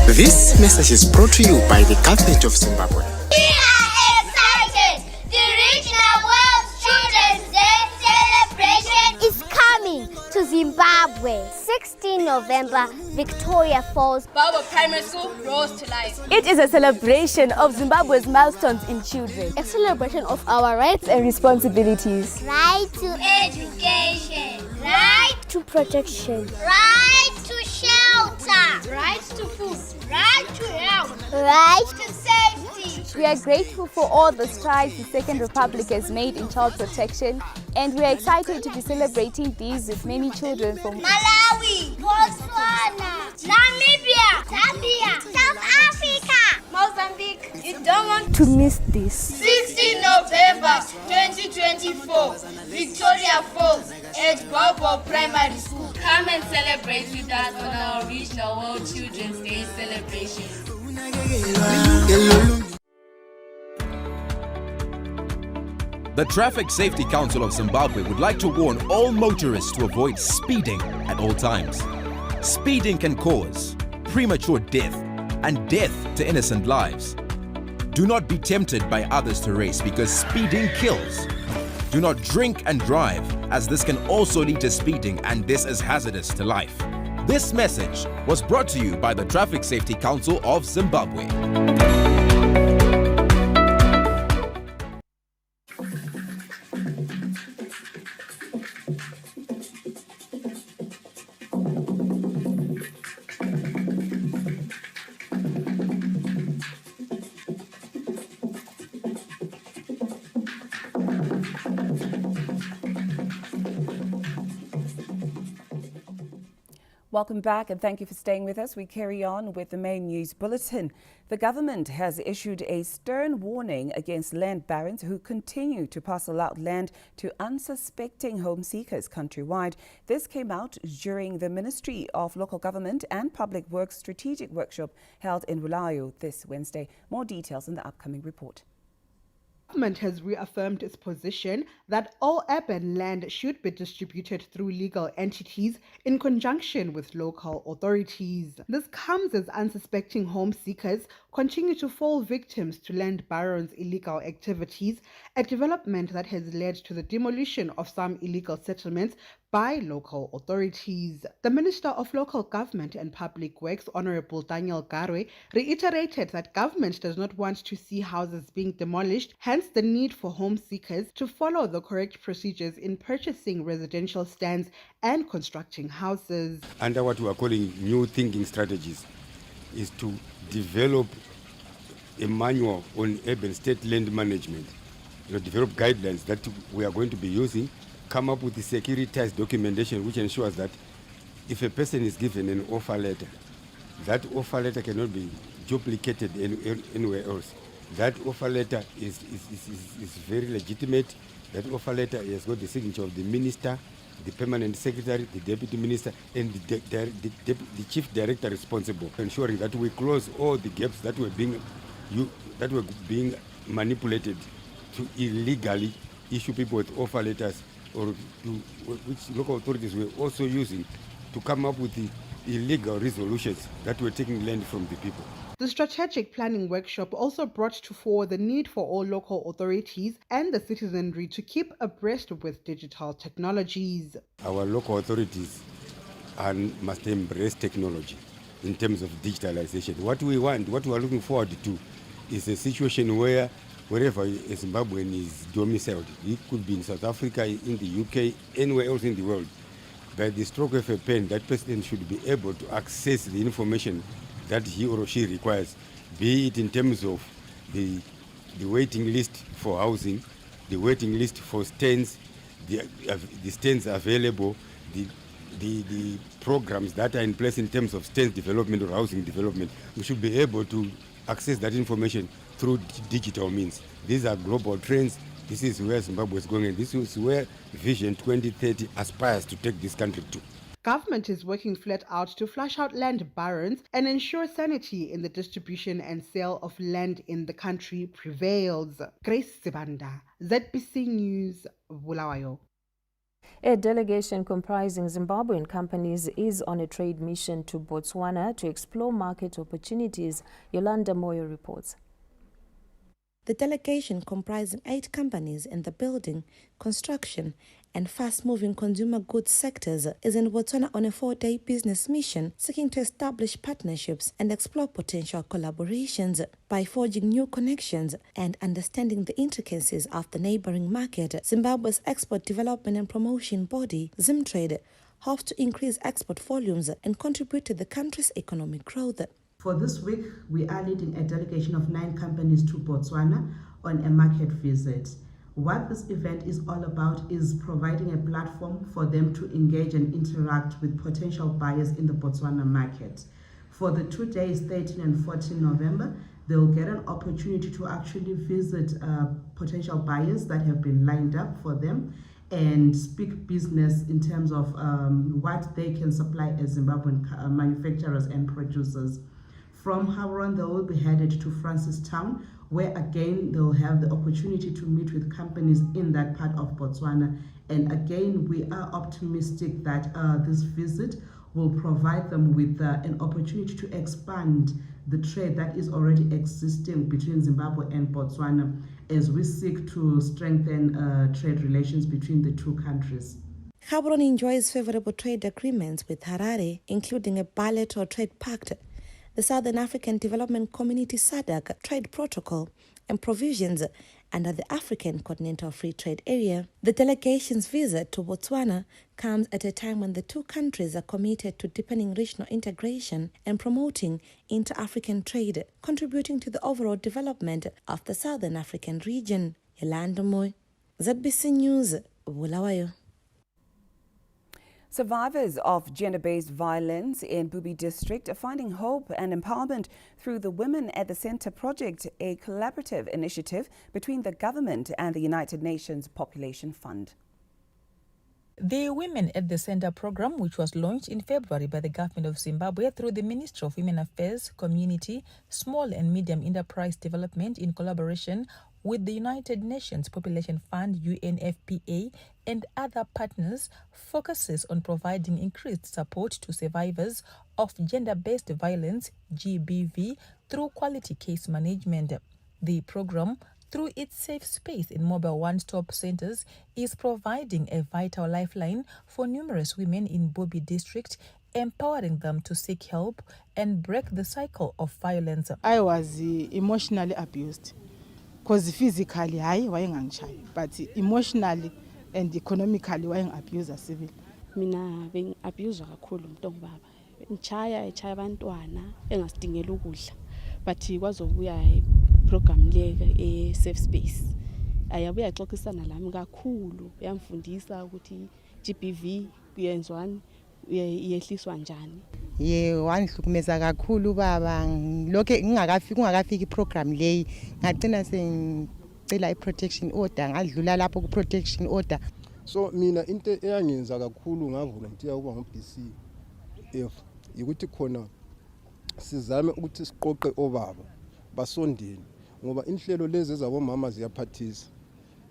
This message is brought to you by the government of Zimbabwe. we are excited. The Regional World Children's Day celebration is coming to Zimbabwe. 16 November, Victoria Falls. Zimbabwe Primary School rose to life. It is a celebration of Zimbabwe's milestones in children. A celebration of our rights and responsibilities. Right to education. Right to protection. Right to shelter. Right to food. Right to health. Right to safety. We are grateful for all the strides the Second Republic has made in child protection, and we are excited to be celebrating these with many children from Malawi, Botswana, Namibia, Zambia, South Africa, Mozambique. You don't want to miss this. 16 November 2024, Victoria Falls at Bobo Primary School. Come and celebrate with us on our Regional World Children's Day celebration. The Traffic Safety Council of Zimbabwe would like to warn all motorists to avoid speeding at all times. Speeding can cause premature death and death to innocent lives. Do not be tempted by others to race because speeding kills. Do not drink and drive, as this can also lead to speeding, and this is hazardous to life. This message was brought to you by the Traffic Safety Council of Zimbabwe. Welcome back and thank you for staying with us. We carry on with the main news bulletin. The government has issued a stern warning against land barons who continue to parcel out land to unsuspecting home seekers countrywide. This came out during the Ministry of Local Government and Public Works strategic workshop held in Bulawayo this Wednesday. More details in the upcoming report. Government has reaffirmed its position that all urban land should be distributed through legal entities in conjunction with local authorities. This comes as unsuspecting home seekers continue to fall victims to land barons' illegal activities, a development that has led to the demolition of some illegal settlements by local authorities. The Minister of Local Government and Public Works, Honorable Daniel Garwe, reiterated that government does not want to see houses being demolished, hence the need for home seekers to follow the correct procedures in purchasing residential stands and constructing houses. Under what we are calling new thinking strategies is to develop a manual on urban state land management, develop guidelines that we are going to be using, come up with the securitized documentation which ensures that if a person is given an offer letter, that offer letter cannot be duplicated anywhere else. That offer letter is very legitimate. That offer letter has got the signature of the minister, the permanent secretary, the deputy minister, and the chief director responsible, ensuring that we close all the gaps that were being manipulated to illegally issue people with offer letters, or which local authorities were also using to come up with the illegal resolutions that were taking land from the people. The strategic planning workshop also brought to fore the need for all local authorities and the citizenry to keep abreast with digital technologies. Our local authorities must embrace technology in terms of digitalization. What we want, what we are looking forward to, is a situation where wherever a Zimbabwean is domiciled, it could be in South Africa, in the UK, anywhere else in the world, by the stroke of a pen, that person should be able to access the information that he or she requires, be it in terms of the waiting list for housing, the waiting list for stands, the stands available, the programs that are in place in terms of stands development or housing development. We should be able to access that information through digital means. These are global trends. This is where Zimbabwe is going, and this is where Vision 2030 aspires to take this country to. Government is working flat out to flush out land barons and ensure sanity in the distribution and sale of land in the country prevails. Grace Zibanda, ZBC News, Bulawayo. A delegation comprising Zimbabwean companies is on a trade mission to Botswana to explore market opportunities. Yolanda Moyo reports. The delegation, comprising 8 companies in the building, construction, and fast-moving consumer goods sectors, is in Botswana on a 4-day business mission seeking to establish partnerships and explore potential collaborations. By forging new connections and understanding the intricacies of the neighboring market, Zimbabwe's Export Development and Promotion Body, Zimtrade, hopes to increase export volumes and contribute to the country's economic growth. For this week, we are leading a delegation of 9 companies to Botswana on a market visit. What this event is all about is providing a platform for them to engage and interact with potential buyers in the Botswana market. For the 2 days, 13 and 14 November, they will get an opportunity to actually visit potential buyers that have been lined up for them and speak business in terms of what they can supply as Zimbabwean manufacturers and producers. From Gaborone, they will be headed to Francistown, where again they'll have the opportunity to meet with companies in that part of Botswana. And again, we are optimistic that this visit will provide them with an opportunity to expand the trade that is already existing between Zimbabwe and Botswana as we seek to strengthen trade relations between the two countries. Gaborone enjoys favorable trade agreements with Harare, including a bilateral trade pact, the Southern African Development Community SADC Trade Protocol, and provisions under the African Continental Free Trade Area. The delegation's visit to Botswana comes at a time when the two countries are committed to deepening regional integration and promoting inter-African trade, contributing to the overall development of the Southern African region. Yolanda Moy, ZBC News, Bulawayo. Survivors of gender-based violence in Bubi district are finding hope and empowerment through the Women at the Centre project, a collaborative initiative between the government and the United Nations Population Fund. The Women at the Centre program, which was launched in February by the government of Zimbabwe through the Ministry of Women Affairs, Community, Small and Medium Enterprise Development in collaboration with the United Nations Population Fund, UNFPA, and other partners, focuses on providing increased support to survivors of gender-based violence, GBV, through quality case management. The program, through its safe space in mobile one-stop centers, is providing a vital lifeline for numerous women in Bubi district, empowering them to seek help and break the cycle of violence. I was emotionally abused. Because physically, but emotionally and economically, I abused a civil. Mina being abused kakhulu umntong baba. Ngichaya abantwana engasidingela ukudla. But kwazobuya program le safe space. Ayabuya exoxisana lami kakhulu, yamfundisa ukuthi GBV kuyenzwani, iyehliswa njani. Wangihlukumeza kakhulu baba lokho ngingakafiki program leyi ngacina sengicela i-protection order ngadlula lapho ku-protection order. So mina into eyangenza kakhulu ngavolunteer ukuba ngu-BC ukuthi khona sizame ukuthi siqoqe obaba basondeni ngoba inhlelo lezi zabomama ziyaphathisa.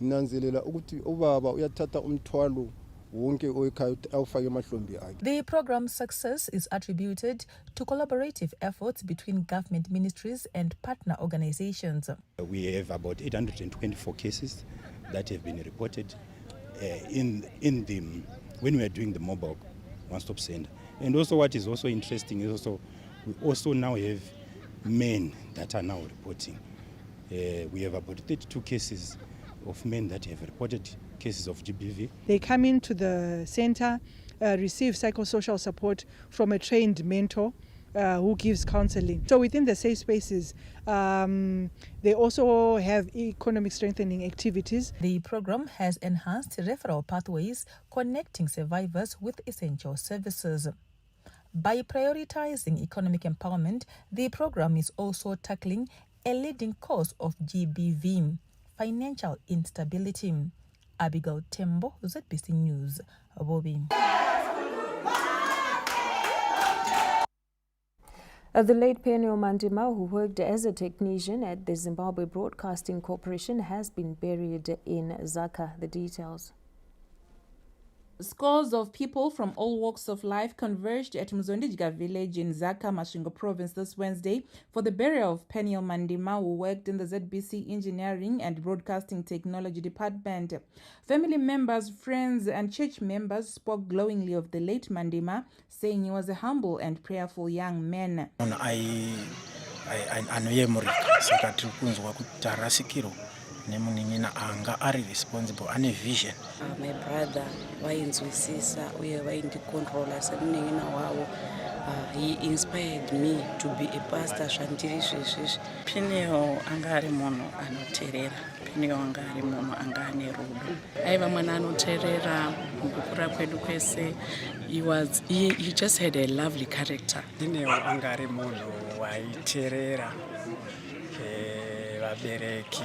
Nginanzelela ukuthi obaba uyathatha umthwalo. The program's success is attributed to collaborative efforts between government ministries and partner organizations. We have about 824 cases that have been reported when we are doing the mobile one-stop center. And also what is also interesting is we also now have men that are now reporting. We have about 32 cases of men that have reported cases of GBV. They come into the center, receive psychosocial support from a trained mentor who gives counseling. So within the safe spaces, they also have economic strengthening activities. The program has enhanced referral pathways connecting survivors with essential services. By prioritizing economic empowerment, the program is also tackling a leading cause of GBV, financial instability. Abigail Tembo, ZBC News, Bobi. The late Penio Mandima, who worked as a technician at the Zimbabwe Broadcasting Corporation, has been buried in Zaka. The details. Scores of people from all walks of life converged at Mzondijga village in Zaka, Masvingo province this Wednesday for the burial of Penio Mandima, who worked in the ZBC Engineering and Broadcasting Technology Department. Family members, friends and church members spoke glowingly of the late Mandima, saying he was a humble and prayerful young man. nemunini anga ari responsible ane vision. My brother wainzwisisa uye waindicontrola semunini wawo. He inspired me to be a pastor zvandiri zvezvizvi. Penio anga ari munhu anoteerera. Penio anga ari munhu anga ane rudo. Aiva mwana anoteerera mukukura kwedu kwese. He just had a lovely character. Penio anga ari munhu waiteerera vabereki,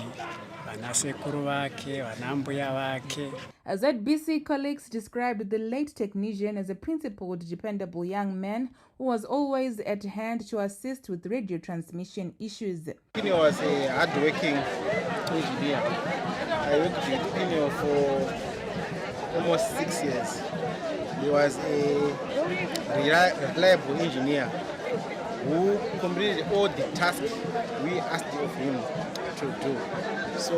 vanasekuru vake, vanambuya vake. ZBC colleagues described the late technician as a principled, dependable young man who was always at hand to assist with radio transmission issues. Penio was a hard-working engineer. I worked with Penio for almost 6 years. He was a reliable engineer who completed all the tasks we asked of him to do. So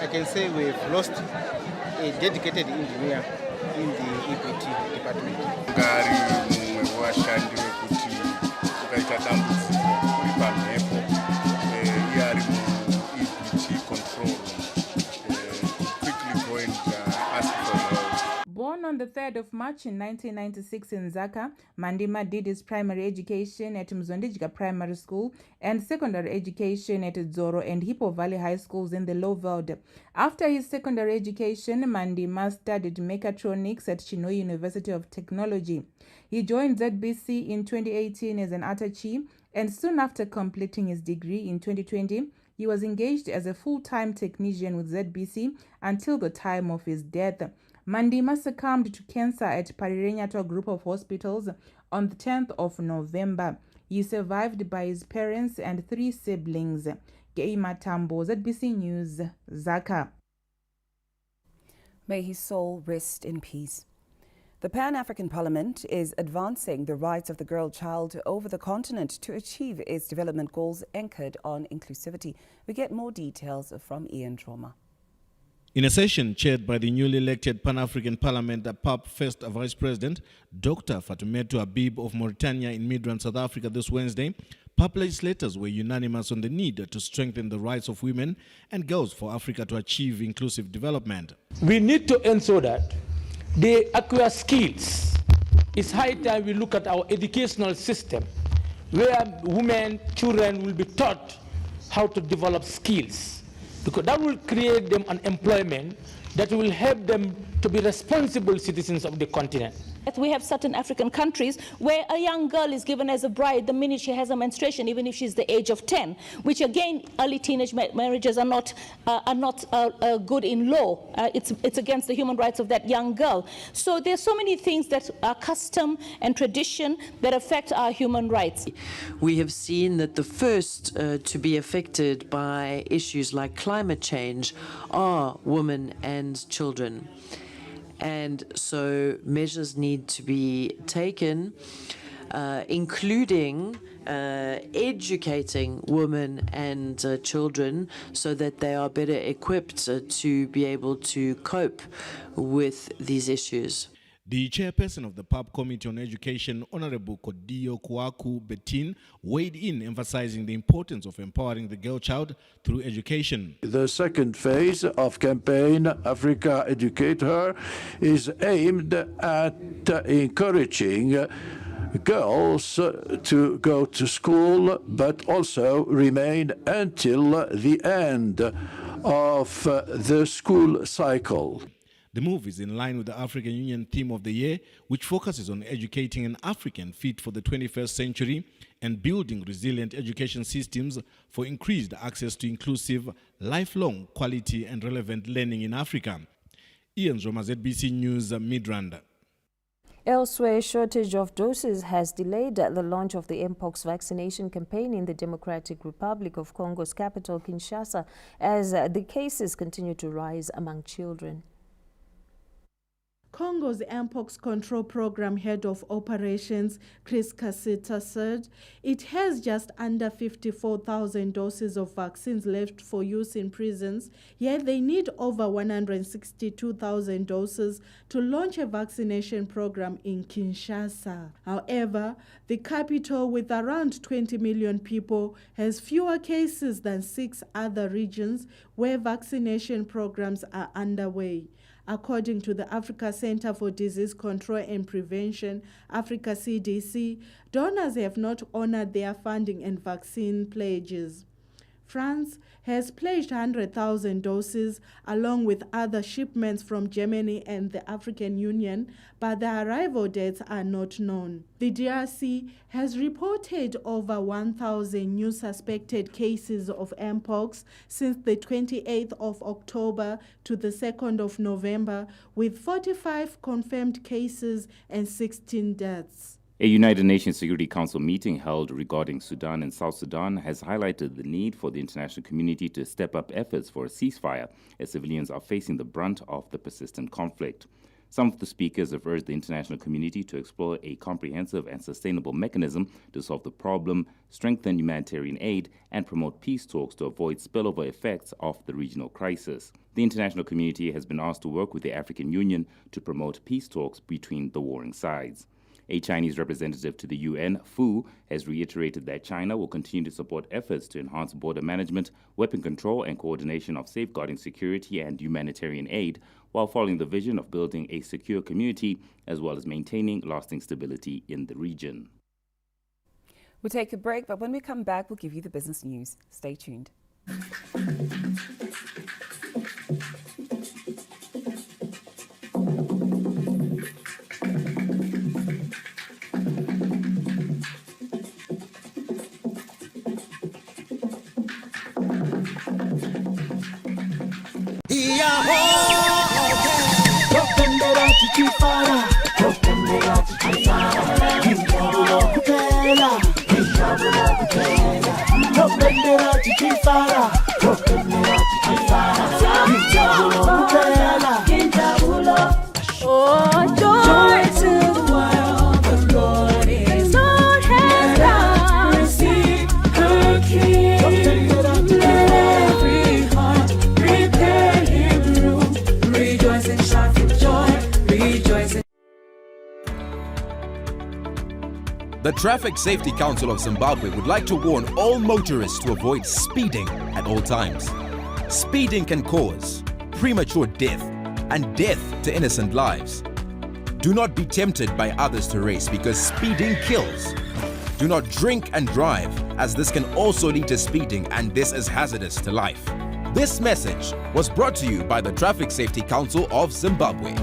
I can say we've lost a dedicated engineer in the EPT department. Ngari mumwe washandi wekuti ukaita dambudziko uri pamhepo iye ari mu EPT control quickly go and ask for help. Born on the 3rd of March in 1996 in Zaka, Mandima did his primary education at Mzondijika Primary School and secondary education at Dzoro and Hippo Valley High Schools in the Lowveld. After his secondary education, Mandima studied mechatronics at Chinhoyi University of Technology. He joined ZBC in 2018 as an attaché, and soon after completing his degree in 2020, he was engaged as a full-time technician with ZBC until the time of his death. Mandima succumbed to cancer at Parirenyato Group of Hospitals on the 10th of November. He is survived by his parents and 3 siblings. Geima Tambo, ZBC News, Zaka. May his soul rest in peace. The Pan-African Parliament is advancing the rights of the girl child over the continent to achieve its development goals anchored on inclusivity. We get more details from Ian Trauma. In a session chaired by the newly elected Pan-African Parliament, the PAP First Vice President, Dr. Fatoumata Habib of Mauritania in Midrand, South Africa this Wednesday, PAP legislators were unanimous on the need to strengthen the rights of women and girls for Africa to achieve inclusive development. We need to ensure that they acquire skills. It's high time we look at our educational system, where women, children will be taught how to develop skills, because that will create them an employment that will help them to be responsible citizens of the continent. We have certain African countries where a young girl is given as a bride the minute she has a menstruation, even if she's the age of 10, which again, early teenage marriages are not good in law. It's against the human rights of that young girl. So there's so many things that are custom and tradition that affect our human rights. We have seen that the first to be affected by issues like climate change are women and children. And so measures need to be taken, including educating women and children so that they are better equipped to be able to cope with these issues. The chairperson of the PAP Committee on Education, Honorable Kodio Kwaku Betin, weighed in, emphasizing the importance of empowering the girl child through education. The second phase of campaign, Africa Educate Her, is aimed at encouraging girls to go to school, but also remain until the end of the school cycle. The move is in line with the African Union theme of the year, which focuses on educating an African fit for the 21st century and building resilient education systems for increased access to inclusive, lifelong, quality and relevant learning in Africa. Ian Zoma, ZBC News, Midrand. Elsewhere, a shortage of doses has delayed the launch of the Mpox vaccination campaign in the Democratic Republic of Congo's capital, Kinshasa, as the cases continue to rise among children. Congo's Mpox Control Program Head of Operations, Chris Kasita, said it has just under 54,000 doses of vaccines left for use in prisons, yet they need over 162,000 doses to launch a vaccination program in Kinshasa. However, the capital, with around 20 million people, has fewer cases than 6 other regions where vaccination programs are underway. According to the Africa Center for Disease Control and Prevention, Africa CDC, donors have not honored their funding and vaccine pledges. France has pledged 100,000 doses along with other shipments from Germany and the African Union, but the arrival dates are not known. The DRC has reported over 1,000 new suspected cases of Mpox since the 28th of October to the 2nd of November, with 45 confirmed cases and 16 deaths. A United Nations Security Council meeting held regarding Sudan and South Sudan has highlighted the need for the international community to step up efforts for a ceasefire as civilians are facing the brunt of the persistent conflict. Some of the speakers have urged the international community to explore a comprehensive and sustainable mechanism to solve the problem, strengthen humanitarian aid, and promote peace talks to avoid spillover effects of the regional crisis. The international community has been asked to work with the African Union to promote peace talks between the warring sides. A Chinese representative to the UN, Fu, has reiterated that China will continue to support efforts to enhance border management, weapon control, and coordination of safeguarding security and humanitarian aid, while following the vision of building a secure community as well as maintaining lasting stability in the region. We'll take a break, but when we come back, we'll give you the business news. Stay tuned. Oh, joy to the world, the Lord is Lord has come. Receive her King. Let every heart prepare him room. Rejoice and shout for joy. Rejoice and The Traffic Safety Council of Zimbabwe would like to warn all motorists to avoid speeding at all times. Speeding can cause premature death and death to innocent lives. Do not be tempted by others to race because speeding kills. Do not drink and drive, as this can also lead to speeding, and this is hazardous to life. This message was brought to you by the Traffic Safety Council of Zimbabwe.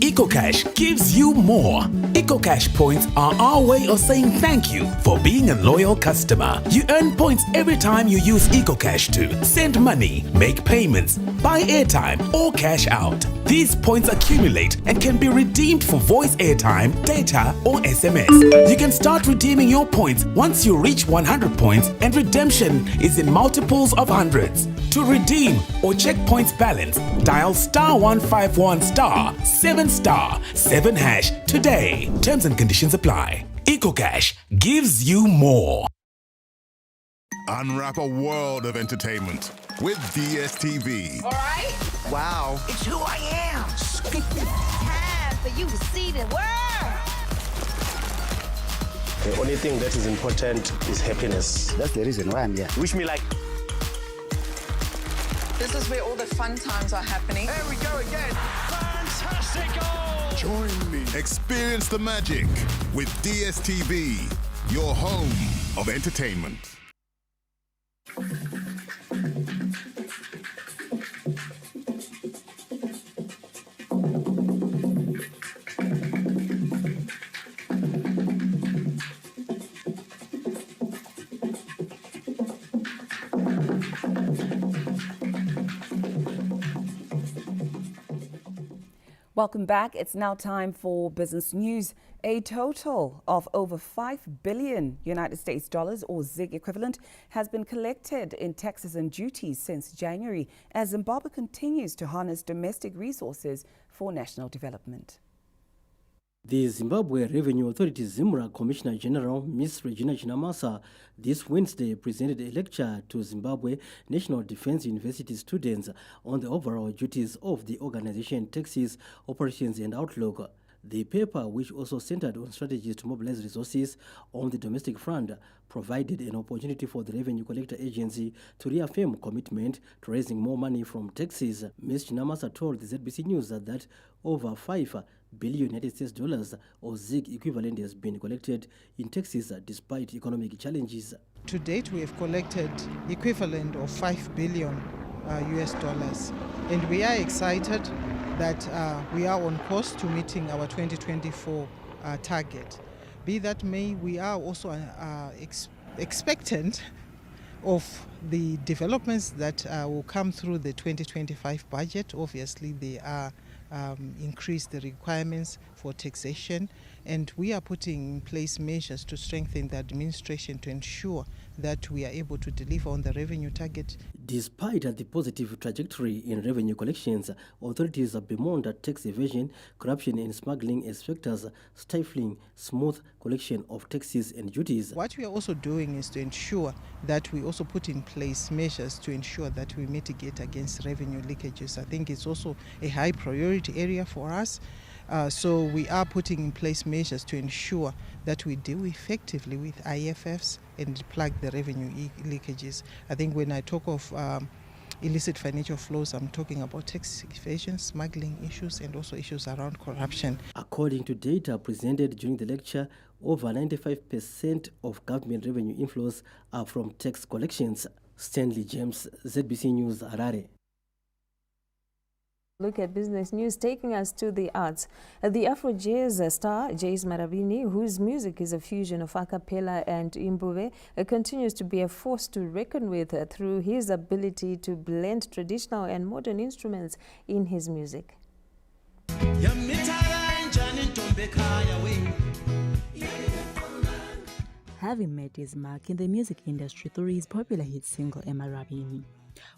EcoCash gives you more. EcoCash points are our way of saying thank you for being a loyal customer. You earn points every time you use EcoCash to send money, make payments, buy airtime, or cash out. These points accumulate and can be redeemed for voice airtime, data, or SMS. You can start redeeming your points once you reach 100 points, and redemption is in multiples of hundreds. To redeem or check points balance, dial *151*7*7# today. Terms and conditions apply. EcoCash gives you more. Unwrap a world of entertainment with DSTV. All right. Wow. It's who I am. Time for you to see the world. The only thing that is important is happiness. That's the reason why I'm here. Wish me like. This is where all the fun times are happening. There we go again. Fantastic goal. Join me. Experience the magic with DSTV, your home of entertainment. Welcome back. It's now time for business news. A total of over $5 billion United States dollars, or ZiG equivalent, has been collected in taxes and duties since January as Zimbabwe continues to harness domestic resources for national development. The Zimbabwe Revenue Authority ZIMRA Commissioner General Ms. Regina Chinamasa this Wednesday presented a lecture to Zimbabwe National Defense University students on the overall duties of the organization, taxes, operations and outlook. The paper, which also centered on strategies to mobilize resources on the domestic front, provided an opportunity for the Revenue Collector Agency to reaffirm commitment to raising more money from taxes. Ms. Chinamasa told the ZBC News that over $5 billion United States dollars, or ZiG equivalent, has been collected in taxes despite economic challenges. To date, we have collected equivalent of $5 billion US dollars, and we are excited that we are on course to meeting our 2024 target. Be that may, we are also expectant of the developments that will come through the 2025 budget. Obviously, they are increase the requirements for taxation, and we are putting in place measures to strengthen the administration to ensure that we are able to deliver on the revenue target. Despite the positive trajectory in revenue collections, authorities have bemoaned tax evasion, corruption and smuggling as factors stifling smooth collection of taxes and duties. What we are also doing is to ensure that we also put in place measures to ensure that we mitigate against revenue leakages. I think it's also a high priority area for us. So we are putting in place measures to ensure that we deal effectively with IFFs and plug the revenue leakages. I think when I talk of illicit financial flows, I'm talking about tax evasion, smuggling issues, and also issues around corruption. According to data presented during the lecture, over 95% of government revenue inflows are from tax collections. Stanley James, ZBC News, Harare. Look at business news taking us to the arts. The Afro jazz star Jace Maravini, whose music is a fusion of a cappella and imbuve, continues to be a force to reckon with through his ability to blend traditional and modern instruments in his music. Having made his mark in the music industry through his popular hit single Maravini,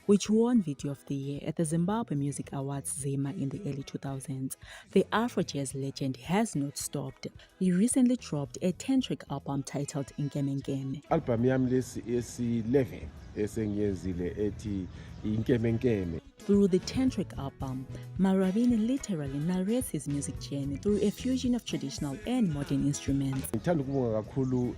which won Video of the Year at the Zimbabwe Music Awards Zima in the early 2000s, the Afro jazz legend has not stopped. He recently dropped a 10-track album titled Nkeme Nkeme. Album yami esi-11 esengiyenzile ethi Nkeme Nkeme. Through the 10-track album, Maravini literally narrates his music journey through a fusion of traditional and modern instruments. Ngithanda ukubonga kakhulu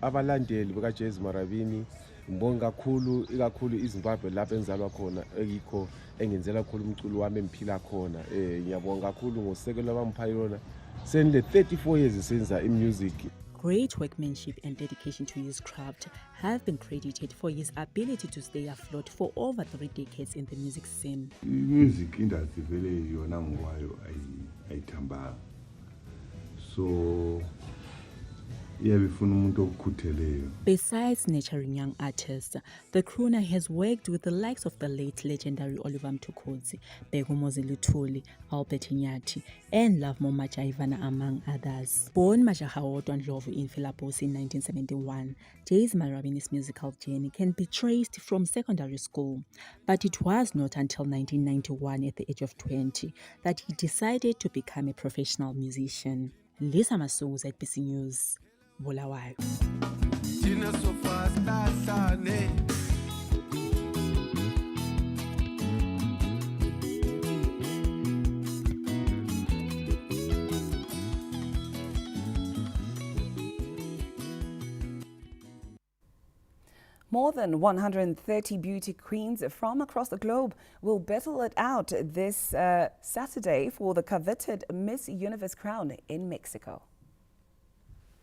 abalandeli baka Jace Maravini. Ngibonga kakhulu ikakhulu iZimbabwe lapho enzalwa khona ekho engenzela kakhulu umculo wami emphila khona. Ngiyabonga kakhulu ngosekelo abamphayilona. Senile 34 years senza music. Great workmanship and dedication to his craft have been credited for his ability to stay afloat for over 3 decades in the music scene. Music industry vele yona ngwayo ayithambanga. So besides nurturing young artists, the crooner has worked with the likes of the late legendary Oliver Mtukudzi, Begumozi Lutuli, Albert Inyati, and Love Momajaivana, among others. Born Majahawodwa Ndlovu in Philadelphia in 1971, Jace Maravini's musical journey can be traced from secondary school, but it was not until 1991, at the age of 20, that he decided to become a professional musician. Lisa Masuza at BC News. Bulawayo. More than 130 beauty queens from across the globe will battle it out this Saturday for the coveted Miss Universe crown in Mexico.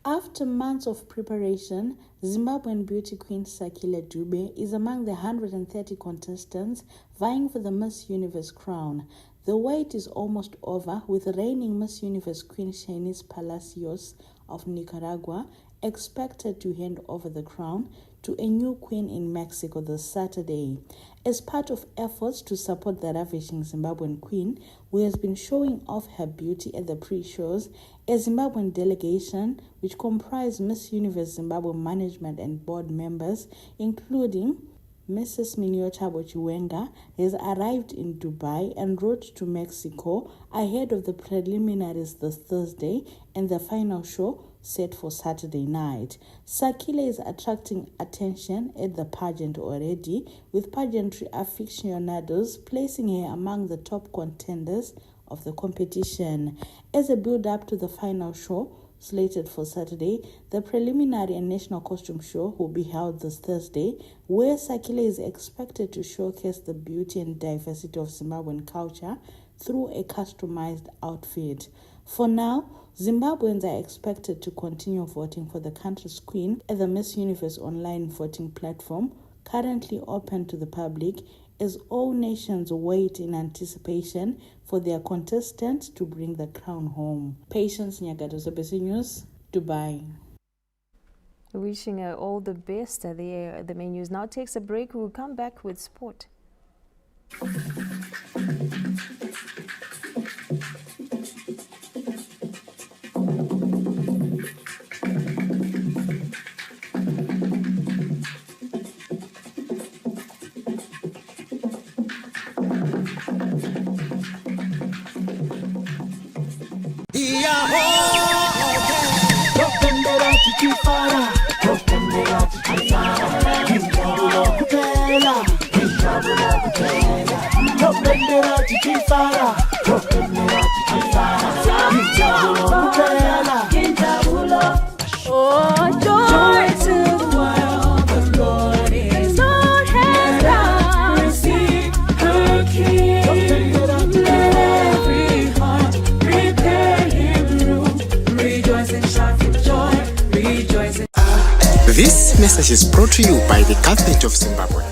After months of preparation, Zimbabwean beauty queen Sakile Dube is among the 130 contestants vying for the Miss Universe crown. The wait is almost over, with reigning Miss Universe Queen Shanice Palacios of Nicaragua expected to hand over the crown to a new queen in Mexico this Saturday. As part of efforts to support the ravishing Zimbabwean queen, who has been showing off her beauty at the pre-shows, a Zimbabwean delegation, which comprised Miss Universe Zimbabwe management and board members, including Mrs. Miniyotabo Chiwenga, has arrived in Dubai and rode to Mexico ahead of the preliminaries this Thursday and the final show set for Saturday night. Sakile is attracting attention at the pageant already, with pageantry aficionados placing her among the top contenders of the competition. As a build-up to the final show, slated for Saturday, the preliminary and national costume show will be held this Thursday, where Sakile is expected to showcase the beauty and diversity of Zimbabwean culture through a customized outfit. For now, Zimbabweans are expected to continue voting for the country's queen at the Miss Universe online voting platform, currently open to the public, as all nations wait in anticipation for their contestants to bring the crown home. Patience Nyagato, ZBC News, Dubai. Wishing her all the best. The main news now takes a break. We'll come back with sport. Oh, joy to the world, the Lord is Lord has done. Receive her King. Let every heart prepare him room. Rejoice and shout for joy. Rejoice and This message is brought to you by the Government of Zimbabwe.